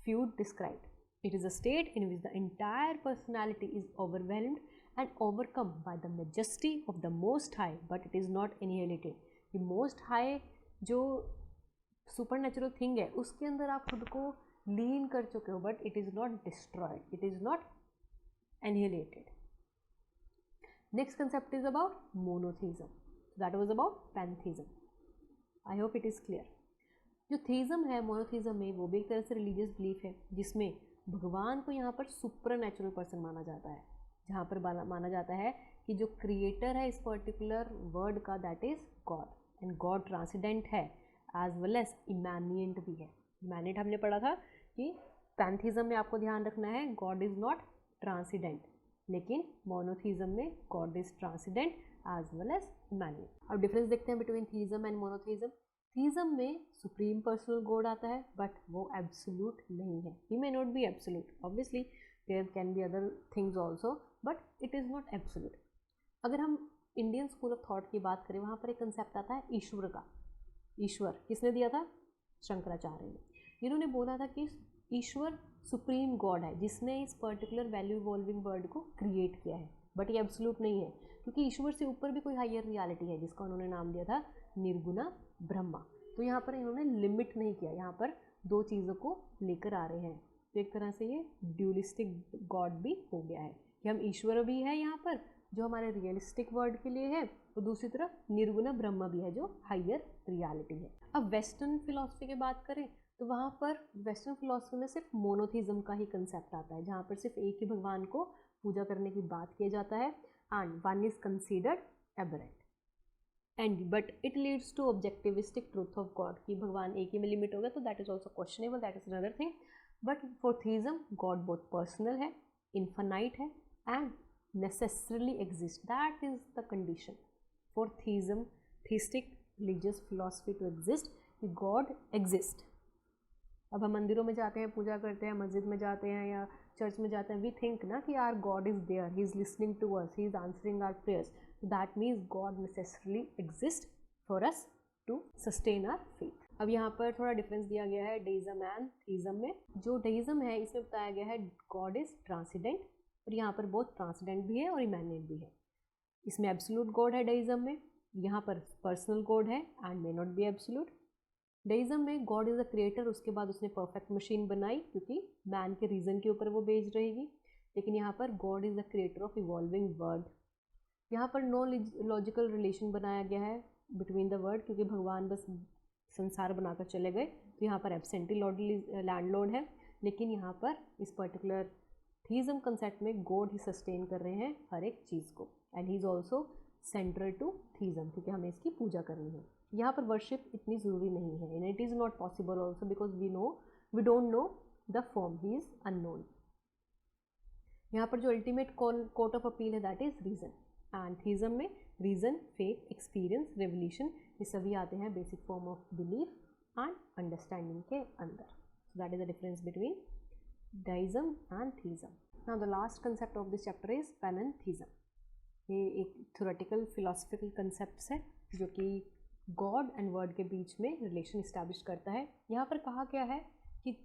Freud described. It is a state in which the entire personality is overwhelmed and overcome by the majesty of the most high, but it is not annihilated. ये most high जो supernatural thing है उसके अंदर आप खुद को लीन कर चुके हो, but it is not destroyed, it is not annihilated. Next concept is about monotheism. That was about pantheism. I hope it is clear. जो थीज़म है मोनोथीज़म में, वो भी एक तरह से रिलीजियस बिलीफ है जिसमें भगवान को यहाँ पर सुपर नेचुरल पर्सन माना जाता है, जहाँ पर माना जाता है कि जो क्रिएटर है इस पर्टिकुलर वर्ड का, that is God, and God transcendent है एज वेल एज इमैनिएंट भी है। इमैनिएंट हमने पढ़ा था कि पैंथीज़म में आपको ध्यान रखना है गॉड इज़ नॉट ट्रांसीडेंट, लेकिन मोनोथीज़म में God is transcendent as well as immanent. अब डिफरेंस देखते हैं between theism and monotheism. Theism में सुप्रीम पर्सनल गॉड आता है, बट वो एब्सोल्यूट नहीं है, he may not be absolute, obviously there can be other things also, but it is not absolute. अगर हम इंडियन स्कूल ऑफ थॉट की बात करें, वहाँ पर एक कंसेप्ट आता है ईश्वर का। ईश्वर किसने दिया था? शंकराचार्य ने, जिन्होंने बोला था कि ईश्वर सुप्रीम गॉड है जिसने इस पर्टिकुलर वैल्यू इवॉल्विंग वर्ड को क्रिएट किया है, बट ये एब्सोल्यूट नहीं है, क्योंकि ईश्वर से ऊपर भी कोई हायर रियलिटी है जिसका उन्होंने नाम दिया था निर्गुणा ब्रह्मा। तो यहाँ पर इन्होंने लिमिट नहीं किया, यहाँ पर दो चीज़ों को लेकर आ रहे हैं, तो एक तरह से ये ड्यूलिस्टिक गॉड भी हो गया है कि हम ईश्वर भी है यहाँ पर जो हमारे रियलिस्टिक वर्ड के लिए है, और दूसरी तरफ निर्गुणा ब्रह्मा भी है जो हायर रियलिटी है। अब वेस्टर्न फिलॉसफी की बात करें तो वहाँ पर वेस्टर्न फिलॉसफी में सिर्फ मोनोथीज़म का ही कंसेप्ट आता है, जहाँ पर सिर्फ एक ही भगवान को पूजा करने की बात किया जाता है and one is considered aberrant and but it leads to objectivistic truth of God, कि भगवान एक ही में लिमिट हो गया, तो that is also questionable, that is another thing. But for theism God बहुत पर्सनल है, इन्फानाइट है and necessarily exist, that is the condition for theism, theistic religious philosophy to exist, कि गॉड एग्जिस्ट। अब हम मंदिरों में जाते हैं, पूजा करते हैं, मस्जिद में जाते हैं या चर्च में जाते हैं, वी थिंक ना कि our God is there, he is listening to us, he is answering our prayers, that means God necessarily exist for us to sustain our faith. अब यहाँ पर थोड़ा डिफरेंस दिया गया है डेइज्म एंड थीज़म में। जो डेइज्म है इसमें बताया गया है गॉड इज़ ट्रांसीडेंट, और यहाँ पर बहुत ट्रांसीडेंट भी है और इमैनिएंट भी है। इसमें एब्सोल्यूट गॉड है डेइज्म में, यहाँ पर पर्सनल गॉड है and may not be absolute. Deism में गॉड इज़ अ क्रिएटर, उसके बाद उसने परफेक्ट मशीन बनाई क्योंकि मैन के रीज़न के ऊपर वो बेस्ड रहेगी, लेकिन यहाँ पर God is the creator of evolving word. यहाँ पर नो लॉजिकल रिलेशन बनाया गया है बिटवीन द वर्ड, क्योंकि भगवान बस संसार बनाकर चले गए, तो यहाँ पर एब्सेंटी लैंडलॉर्ड है। लेकिन यहाँ पर इस पर्टिकुलर थीज़म कंसेप्ट में गॉड ही सस्टेन कर रहे हैं हर एक चीज़ को, and he is also central to theism, क्योंकि हमें इसकी पूजा करनी है। यहाँ पर वर्शिप इतनी ज़रूरी नहीं है, and it is not possible also because we don't know the form, he is unknown. यहाँ पर जो अल्टीमेट कोर्ट ऑफ अपील है that is reason, and theism में रीज़न, फेथ, एक्सपीरियंस, रेवल्यूशन, ये सभी आते हैं basic form of belief and understanding के अंदर। So that is the difference between deism and theism. Now the last concept of this chapter is pantheism. ये एक theoretical philosophical concept है जो कि गॉड एंड वर्ड के बीच में रिलेशन इस्टेब्लिश करता है। यहाँ पर कहा गया है कि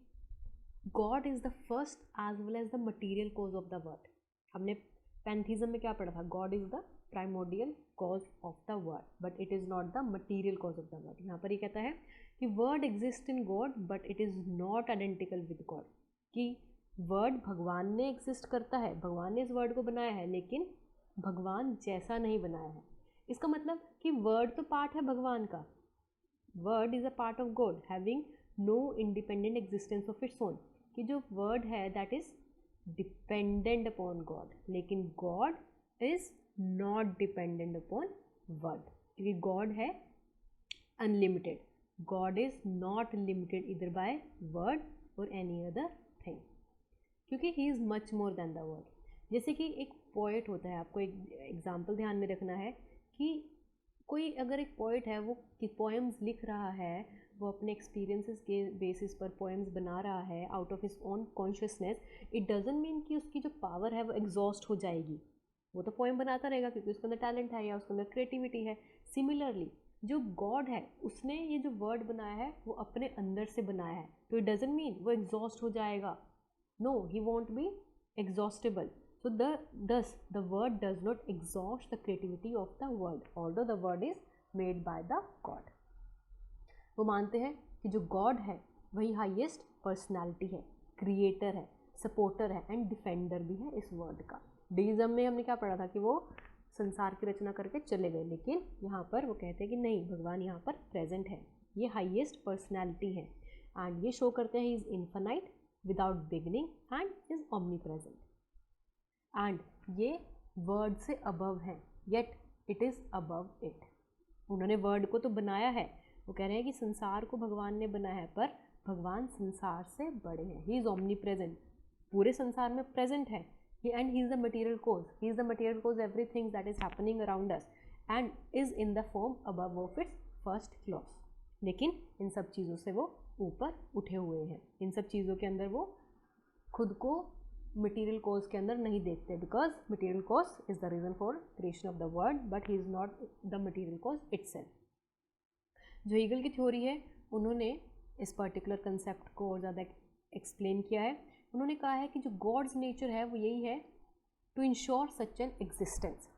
God is the first as well as the material cause of the world. हमने पैनथीज़म में क्या पढ़ा था? God is the primordial cause of the world but it is not the material cause of the world. यहाँ पर ये कहता है कि world exist in God but it is not identical with God, कि वर्ड भगवान ने एग्जिस्ट करता है, भगवान ने इस वर्ड को बनाया है, लेकिन भगवान जैसा नहीं बनाया है। इसका मतलब कि वर्ड तो पार्ट है भगवान का, world is a part of God having no independent existence of its own, कि जो वर्ड है that is dependent upon God, लेकिन God is not dependent upon world, क्योंकि गॉड है unlimited. God is not limited either by world or any other thing, क्योंकि he is much more than the world. जैसे कि एक poet होता है, आपको एक एग्जाम्पल ध्यान में रखना है कि कोई अगर एक पोएट है, वो पोएम्स लिख रहा है, वो अपने एक्सपीरियंसेस के बेसिस पर पोएम्स बना रहा है out of his own consciousness, it doesn't mean कि उसकी जो पावर है वो एग्जॉस्ट हो जाएगी। वो तो पोएम बनाता रहेगा क्योंकि उसके अंदर टैलेंट है या उसके अंदर क्रिएटिविटी है। सिमिलरली जो गॉड है उसने ये जो वर्ड बनाया है वो अपने अंदर से बनाया है, तो इट डजंट मीन वो एग्जॉस्ट हो जाएगा। No, he won't be exhaustible. So thus the word does not exhaust the creativity of the word, although the word is made by the God. वो मानते हैं कि जो गॉड है वही हाईएस्ट पर्सनालिटी है, क्रिएटर है, सपोर्टर है एंड डिफेंडर भी है इस वर्ड का। डिज़म में हमने क्या पढ़ा था कि वो संसार की रचना करके चले गए, लेकिन यहाँ पर वो कहते हैं कि नहीं, भगवान यहाँ पर प्रेजेंट है, ये हाईएस्ट पर्सनालिटी है, एंड ये शो करते हैं he is infinite without beginning and is omni present, and ये वर्ड से अबव है, yet it is above it. उन्होंने वर्ड को तो बनाया है, वो कह रहे हैं कि संसार को भगवान ने बनाया है, पर भगवान संसार से बड़े हैं। ही इज़ ओमनी प्रेजेंट, पूरे संसार में प्रेजेंट है, and he is the material cause, he is the material cause everything that is happening around us and is in the form above of its first cause. लेकिन इन सब चीज़ों से वो ऊपर उठे हुए हैं, इन सब चीज़ों के अंदर वो खुद को मटीरियल कॉज के अंदर नहीं देखते, because material cause is the reason for creation of the world but he is not the material cause itself. जो हीगल की थ्योरी है उन्होंने इस पर्टिकुलर कंसेप्ट को और ज़्यादा एक्सप्लेन किया है। उन्होंने कहा है कि जो गॉड्स नेचर है वो यही है to ensure such an existence,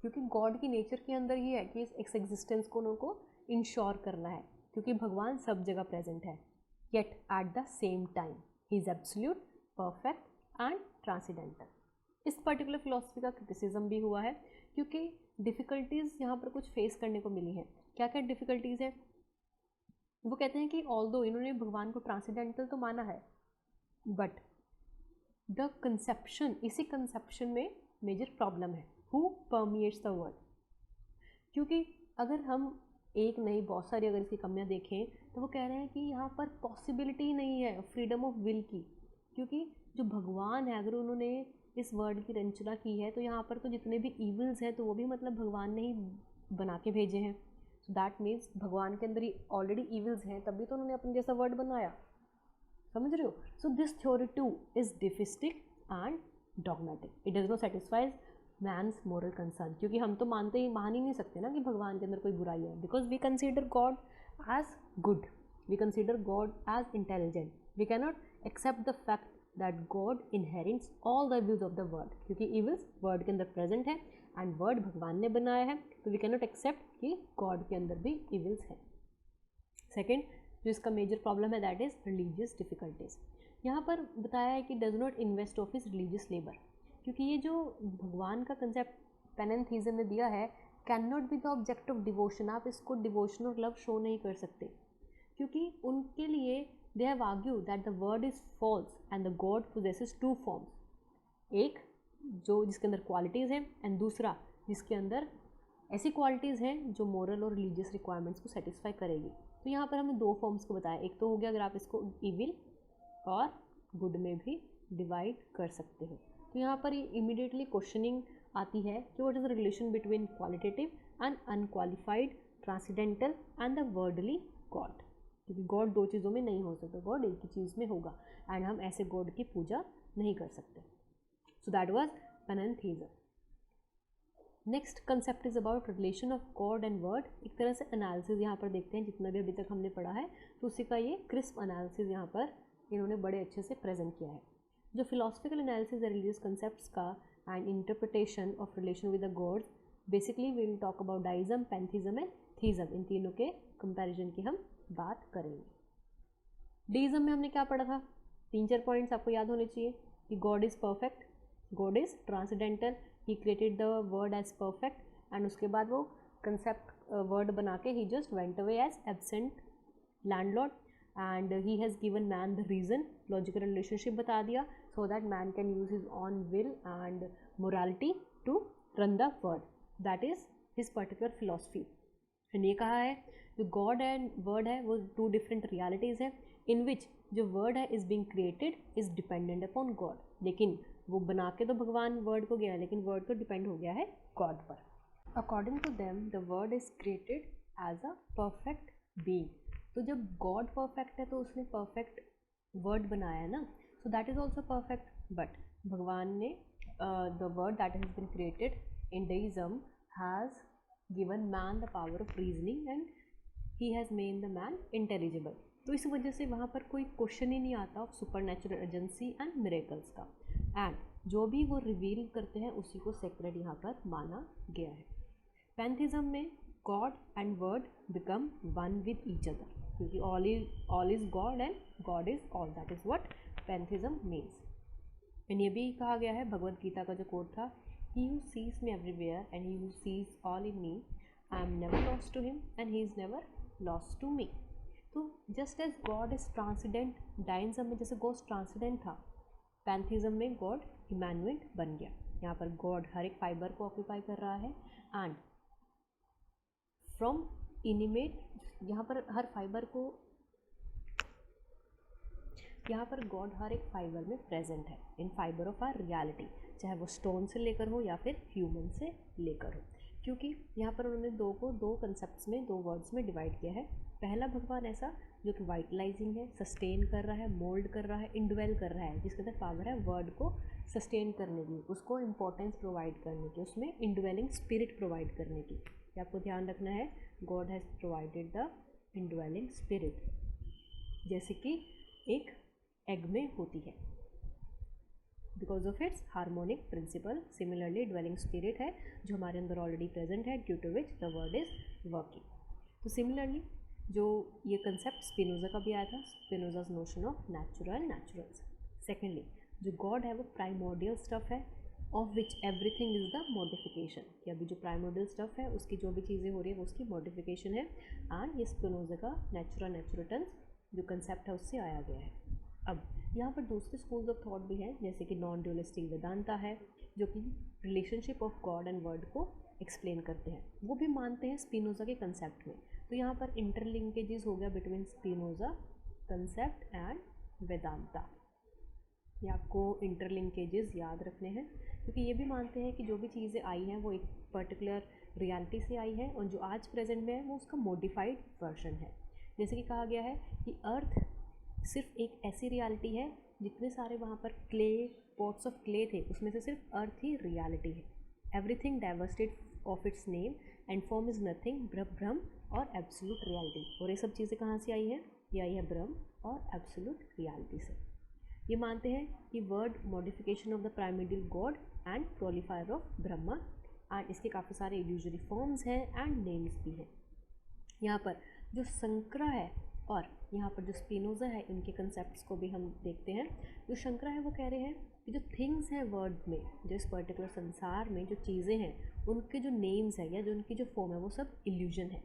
क्योंकि गॉड की नेचर के अंदर ही है कि इस एग्जिस्टेंस को उनको इंश्योर करना है, क्योंकि भगवान सब जगह प्रेजेंट है, yet eight the same time he is absolute, perfect and transcendental. इस पर्टिकुलर फिलॉसफी का क्रिटिसिज्म भी हुआ है, क्योंकि डिफ़िकल्टीज़ यहाँ पर कुछ फेस करने को मिली हैं। क्या क्या डिफ़िकल्टीज़ है? वो कहते हैं कि ऑल्दो इन्होंने भगवान को ट्रांसेंडेंटल तो माना है, बट द कंसेप्शन, इसी कंसेप्शन में मेजर प्रॉब्लम है, हु परमिएट्स द वर्ड। क्योंकि अगर हम एक नहीं बहुत सारी अगर इसकी कमियां देखें तो वो कह रहे हैं कि यहाँ पर पॉसिबिलिटी ही नहीं है फ्रीडम ऑफ विल की, क्योंकि जो भगवान है अगर उन्होंने इस वर्ड की रचना की है तो यहाँ पर तो जितने भी ईविल्स हैं तो वो भी मतलब भगवान ने ही बना के भेजे हैं। सो दैट मीन्स भगवान के अंदर ही ऑलरेडी ईविल्स हैं, तभी तो उन्होंने अपने जैसा वर्ड बनाया, समझ रहे हो? So this theory too is deistic and dogmatic, it does not satisfies man's moral concern, क्योंकि हम तो मान ही नहीं सकते ना कि भगवान के अंदर कोई बुराई है, because we consider God as good, we consider God as intelligent, we can not accept the fact that God inherits all the evils of the world, क्योंकि इविल्स वर्ड के अंदर प्रेजेंट है एंड वर्ड भगवान ने बनाया है, तो we can not accept कि गॉड के अंदर भी इविल्स हैं। सेकेंड जो इसका मेजर प्रॉब्लम है दैट इज़ रिलीजियस डिफिकल्टीज। यहाँ पर बताया है कि does not invest of his religious labour, क्योंकि ये जो भगवान का कंसेप्ट पैनेंथीज्म ने दिया है, can not be the object of devotion, आप इसको डिवोशन और लव शो नहीं कर सकते, क्योंकि उनके लिए they have argue that the world is false and the God possesses two forms, एक जो जिसके अंदर क्वालिटीज़ हैं एंड दूसरा जिसके अंदर ऐसी क्वालिटीज़ हैं जो मोरल और रिलीजियस रिक्वायरमेंट्स को सेटिस्फाई करेगी। तो यहाँ पर हमने दो फॉर्म्स को बताया, एक तो हो गया अगर आप इसको इविल और गुड में भी डिवाइड कर सकते हो। तो यहाँ पर ये इमीडिएटली क्वेश्चनिंग आती है कि what is the relation between qualitative and unqualified, transcendental and the worldly God, क्योंकि गॉड दो चीज़ों में नहीं हो सकता, गॉड एक ही चीज़ में होगा एंड हम ऐसे गॉड की पूजा नहीं कर सकते। So that was panentheism. Next concept is about relation of God and world. एक तरह से एनालिसिस यहाँ पर देखते हैं, जितना भी अभी तक हमने पढ़ा है तो उसी का ये क्रिस्प एनालिसिस यहाँ पर इन्होंने बड़े अच्छे से प्रेजेंट किया है। जो फिलोसफिकल एनालिसिस है रिलीजियस कंसेप्ट्स का and interpretation of relation with the gods, basically we will talk about deism, pantheism and theism, इन तीनों के कंपैरिजन की हम बात करेंगे। डीइज्म में हमने क्या पढ़ा था, 3-4 पॉइंट्स आपको याद होने चाहिए कि God is perfect, God is transcendental, he created the world as perfect and उसके बाद वो कंसेप्ट वर्ड बना के he just went away as absent landlord and he has given man the reason, logical relationship बता दिया so that man can use his own will and morality to run the world, that is his particular philosophy. And ये कहा है जो God and word है वो to different realities है, इन विच जो वर्ड है is being created is dependent upon God, लेकिन वो बना के तो भगवान वर्ड को गया है लेकिन वर्ड तो डिपेंड हो गया है गॉड पर। According to them the world is created as a perfect being, तो जब गॉड परफेक्ट है तो उसने परफेक्ट वर्ड बनाया है ना, so that is also perfect, but भगवान ने the world that has been created in deism has given man the power of reasoning and he has made the man intelligible. तो इस वजह से वहाँ पर कोई क्वेश्चन ही नहीं आता of super natural agency and miracles का, एंड जो भी वो रिवील करते हैं उसी को सेक्रेड यहाँ पर माना गया है। पैंथीज्म में God and world become one with each other, क्योंकि all is God and God is all, that is what pantheism means. And ये भी कहा गया है भगवद गीता का जो कोट था, he who sees me everywhere and he who sees all in me, I am never lost to him and he is never lost to me. तो just as God is transcendent, डाइनिज्म में जैसे God transcendent था, पैंथीज्म में God Emmanuel बन गया। यहाँ पर गॉड हर एक फाइबर को ऑक्यूपाई कर रहा है एंड फ्रॉम इनिमेट, यहाँ पर हर फाइबर को, यहाँ पर गॉड हर एक फाइबर में प्रेजेंट है, इन फाइबर ऑफ आर रियलिटी, चाहे वो स्टोन से लेकर हो या फिर ह्यूमन से लेकर हो, क्योंकि यहाँ पर उन्होंने दो को दो कंसेप्ट्स में, दो वर्ड्स में डिवाइड किया है। पहला भगवान ऐसा जो कि वाइटलाइजिंग है, सस्टेन कर रहा है, मोल्ड कर रहा है, इंडवेल कर रहा है, जिसके अंदर पावर है वर्ड को सस्टेन करने की, उसको इम्पोर्टेंस प्रोवाइड करने की, उसमें इंडवेलिंग स्पिरिट प्रोवाइड करने की। ये आपको ध्यान रखना है, God has provided the indwelling spirit, जैसे कि एक एग में होती है, because of its harmonic principle. Similarly dwelling spirit है जो हमारे अंदर ऑलरेडी प्रेजेंट है, due to which the world is working. तो सिमिलरली जो ये कंसेप्ट स्पिनोजा का भी आया था, Spinoza's notion of natural naturals. Secondly जो गॉड है वो प्राइमोर्डियल स्टफ है, of which everything is the modification, कि अभी जो प्राइमोर्डियल स्टफ है उसकी जो भी चीज़ें हो रही है वो उसकी मॉडिफिकेशन है, एंड ये स्पिनोजा का नेचुरल नेचुरल्स जो कंसेप्ट है उससे आया गया है। अब यहाँ पर दूसरे स्कूल्स ऑफ थॉट भी हैं, जैसे कि नॉन ड्यूलिस्टिक वेदांता है जो कि relationship of God and word को एक्सप्लेन करते हैं, वो भी मानते हैं स्पिनोजा के कंसेप्ट में। तो यहाँ पर इंटरलिंकेजेस हो गया between Spinoza concept and Vedanta, ये आपको इंटरलिंकेजेस याद रखने हैं, क्योंकि ये भी मानते हैं कि जो भी चीज़ें आई हैं वो एक पर्टिकुलर रियलिटी से आई है और जो आज प्रेजेंट में है वो उसका मॉडिफाइड वर्जन है। जैसे कि कहा गया है कि अर्थ सिर्फ एक ऐसी रियलिटी है, जितने सारे वहाँ पर क्ले पॉट्स ऑफ क्ले थे उसमें से सिर्फ अर्थ ही रियलिटी है। Everything diversity of its name and form is nothing ब्रह्म और एब्सोल्यूट रियलिटी। और ये सब चीज़ें कहाँ से आई हैं? ये आई है ब्रह्म और एब्सोल्यूट रियलिटी से। ये मानते हैं कि world modification of the primordial God and प्रोलिफायर ऑफ ब्रह्मा, एंड इसके काफ़ी सारे इल्यूजरी फॉर्म्स हैं एंड नेम्स भी हैं। यहाँ पर जो संकरा है और यहाँ पर जो स्पिनोज़ा है इनके कंसेप्ट्स को भी हम देखते हैं। जो शंकरा है वो कह रहे हैं कि जो थिंग्स हैं वर्ल्ड में, जो इस पर्टिकुलर संसार में जो चीज़ें हैं, उनके जो नेम्स है या जो उनकी जो फॉर्म है वो सब इल्यूजन है।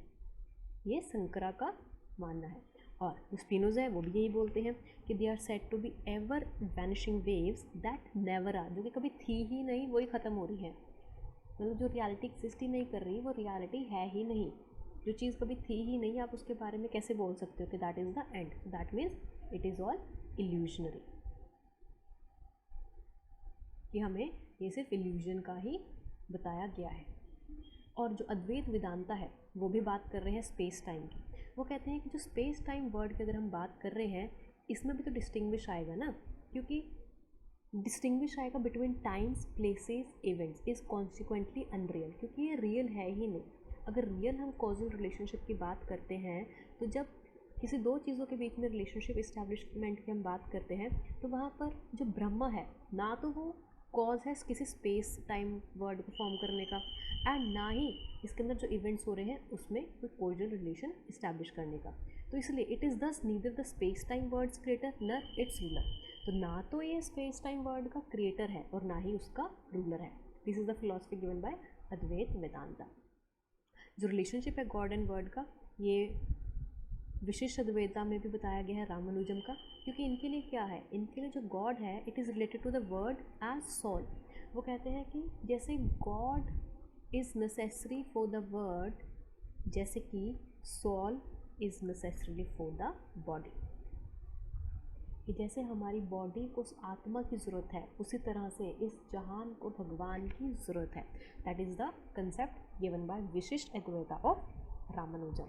ये शंकरा का मानना है। और जो स्पिनोज़ा है वो भी यही बोलते हैं कि they are said to be ever vanishing waves that never are, जो कि कभी थी ही नहीं, वही ख़त्म हो रही है। मतलब जो रियलिटी एग्जिस्ट ही नहीं कर रही, वो रियलिटी है ही नहीं। जो चीज़ कभी थी ही नहीं, आप उसके बारे में कैसे बोल सकते हो कि that is the end? That means it is all illusionary, कि हमें ये सिर्फ इल्यूजन का ही बताया गया है। और जो अद्वैत वेदांता है वो भी बात कर रहे हैं स्पेस टाइम की। वो कहते हैं कि जो स्पेस टाइम वर्ड की अगर हम बात कर रहे हैं, इसमें भी तो डिस्टिंग्विश आएगा ना, क्योंकि डिस्टिंग्विश आएगा between times, places, events is consequently unreal, क्योंकि ये रियल है ही नहीं। अगर रियल हम कॉजल रिलेशनशिप की बात करते हैं, तो जब किसी दो चीज़ों के बीच में रिलेशनशिप इस्टेब्लिशमेंट की हम बात करते हैं, तो वहाँ पर जो ब्रह्मा है, ना तो वो कॉज है किसी स्पेस टाइम वर्ड को फॉर्म करने का, एंड ना ही इसके अंदर जो इवेंट्स हो रहे हैं उसमें कोई कॉजल रिलेशन इस्टेब्लिश करने का। तो इसलिए it is thus neither the space time world's creator nor its ruler. तो ना तो ये स्पेस टाइम वर्ड का क्रिएटर है और ना ही उसका रूलर है। This is the philosophy given by Advaita Vedanta. जो रिलेशनशिप है गॉड एंड वर्ड का, ये विशिष्ट अद्वैता में भी बताया गया है रामानुजम का, क्योंकि इनके लिए क्या है, इनके लिए जो गॉड है it is related to the world as soul. वो कहते हैं कि जैसे god is necessary for the world, जैसे कि soul is necessary for the body, कि जैसे हमारी बॉडी को उस आत्मा की ज़रूरत है, उसी तरह से इस जहान को भगवान की ज़रूरत है। That is the concept given by विशिष्ट अद्वैता ऑफ रामानुजम।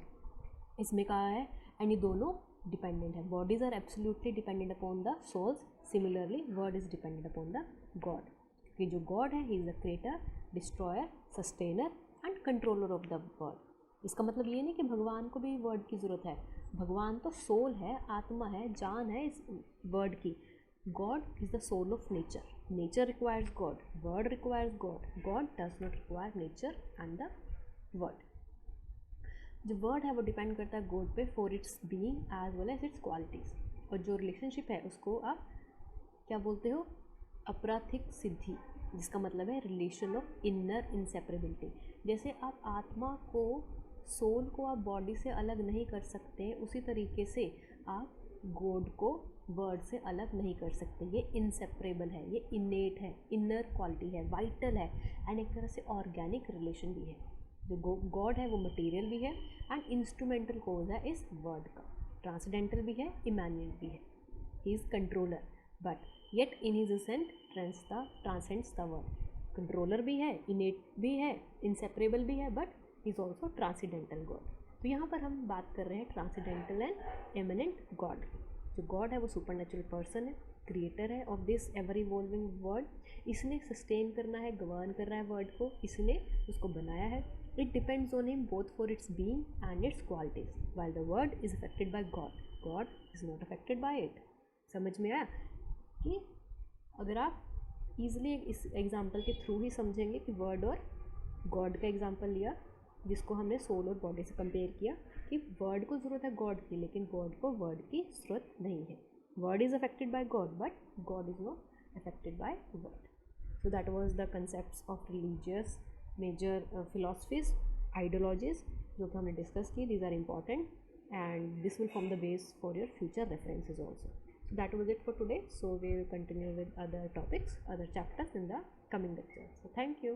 इसमें कहा है एंड ये दोनों डिपेंडेंट है। Bodies are absolutely dependent upon the souls, similarly world is dependent upon the god, क्योंकि जो गॉड है he is the creator, destroyer, sustainer and controller of the world. इसका मतलब ये नहीं कि भगवान को भी वर्ड की ज़रूरत है। भगवान तो सोल है, आत्मा है, जान है इस वर्ड की। God is the soul of nature, nature requires god, world requires god, god does not require nature and the world. जो वर्ड है वो डिपेंड करता है गॉड पे for its being as well as its qualities. और जो relationship है उसको आप क्या बोलते हो, अपराधिक सिद्धि, जिसका मतलब है रिलेशन ऑफ इनर इंसेपरेबिलिटी। जैसे आप आत्मा को, सोल को आप बॉडी से अलग नहीं कर सकते, उसी तरीके से आप गॉड को वर्ड से अलग नहीं कर सकते। ये इनसेपरेबल है, ये इनेट है, इनर क्वालिटी है, वाइटल है, एंड एक तरह से ऑर्गेनिक रिलेशन भी है। जो गॉड है वो मटेरियल भी है एंड इंस्ट्रूमेंटल कोज है इस वर्ड का, ट्रांसडेंटल भी है, इमैन्युअल भी है। He is controller but yet in his ascent transcends the world. Controller भी है, इनेट भी है, इंसेपरेबल भी है, but is also transcendental god. तो यहाँ पर हम बात कर रहे हैं ट्रांसीडेंटल एंड एमिनेंट गॉड। जो गॉड है वो सुपर नेचुरल पर्सन है, क्रिएटर है of this ever evolving world. इसने सस्टेन करना है, गवर्न कर रहा है वर्ल्ड को, इसने उसको बनाया है। It depends on him both for its being and its qualities, while the word is affected by God. God is not affected by it. समझ में आया कि अगर आप ईजिली इस एग्जाम्पल के थ्रू ही समझेंगे कि वर्ड और गॉड का एग्जाम्पल लिया, जिसको हमने सोल और बॉडी से कंपेयर किया, कि वर्ड को ज़रूरत है गॉड की, लेकिन गॉड को वर्ड की ज़रूरत नहीं है। World is affected by god but god is not affected by world. So that was the concepts of religious major philosophies, ideologies जो कि हमने डिस्कस की। These are important and this will form the base for your future references also. So that was it for today. So we will continue with other topics, other chapters in the coming lecture. So thank you.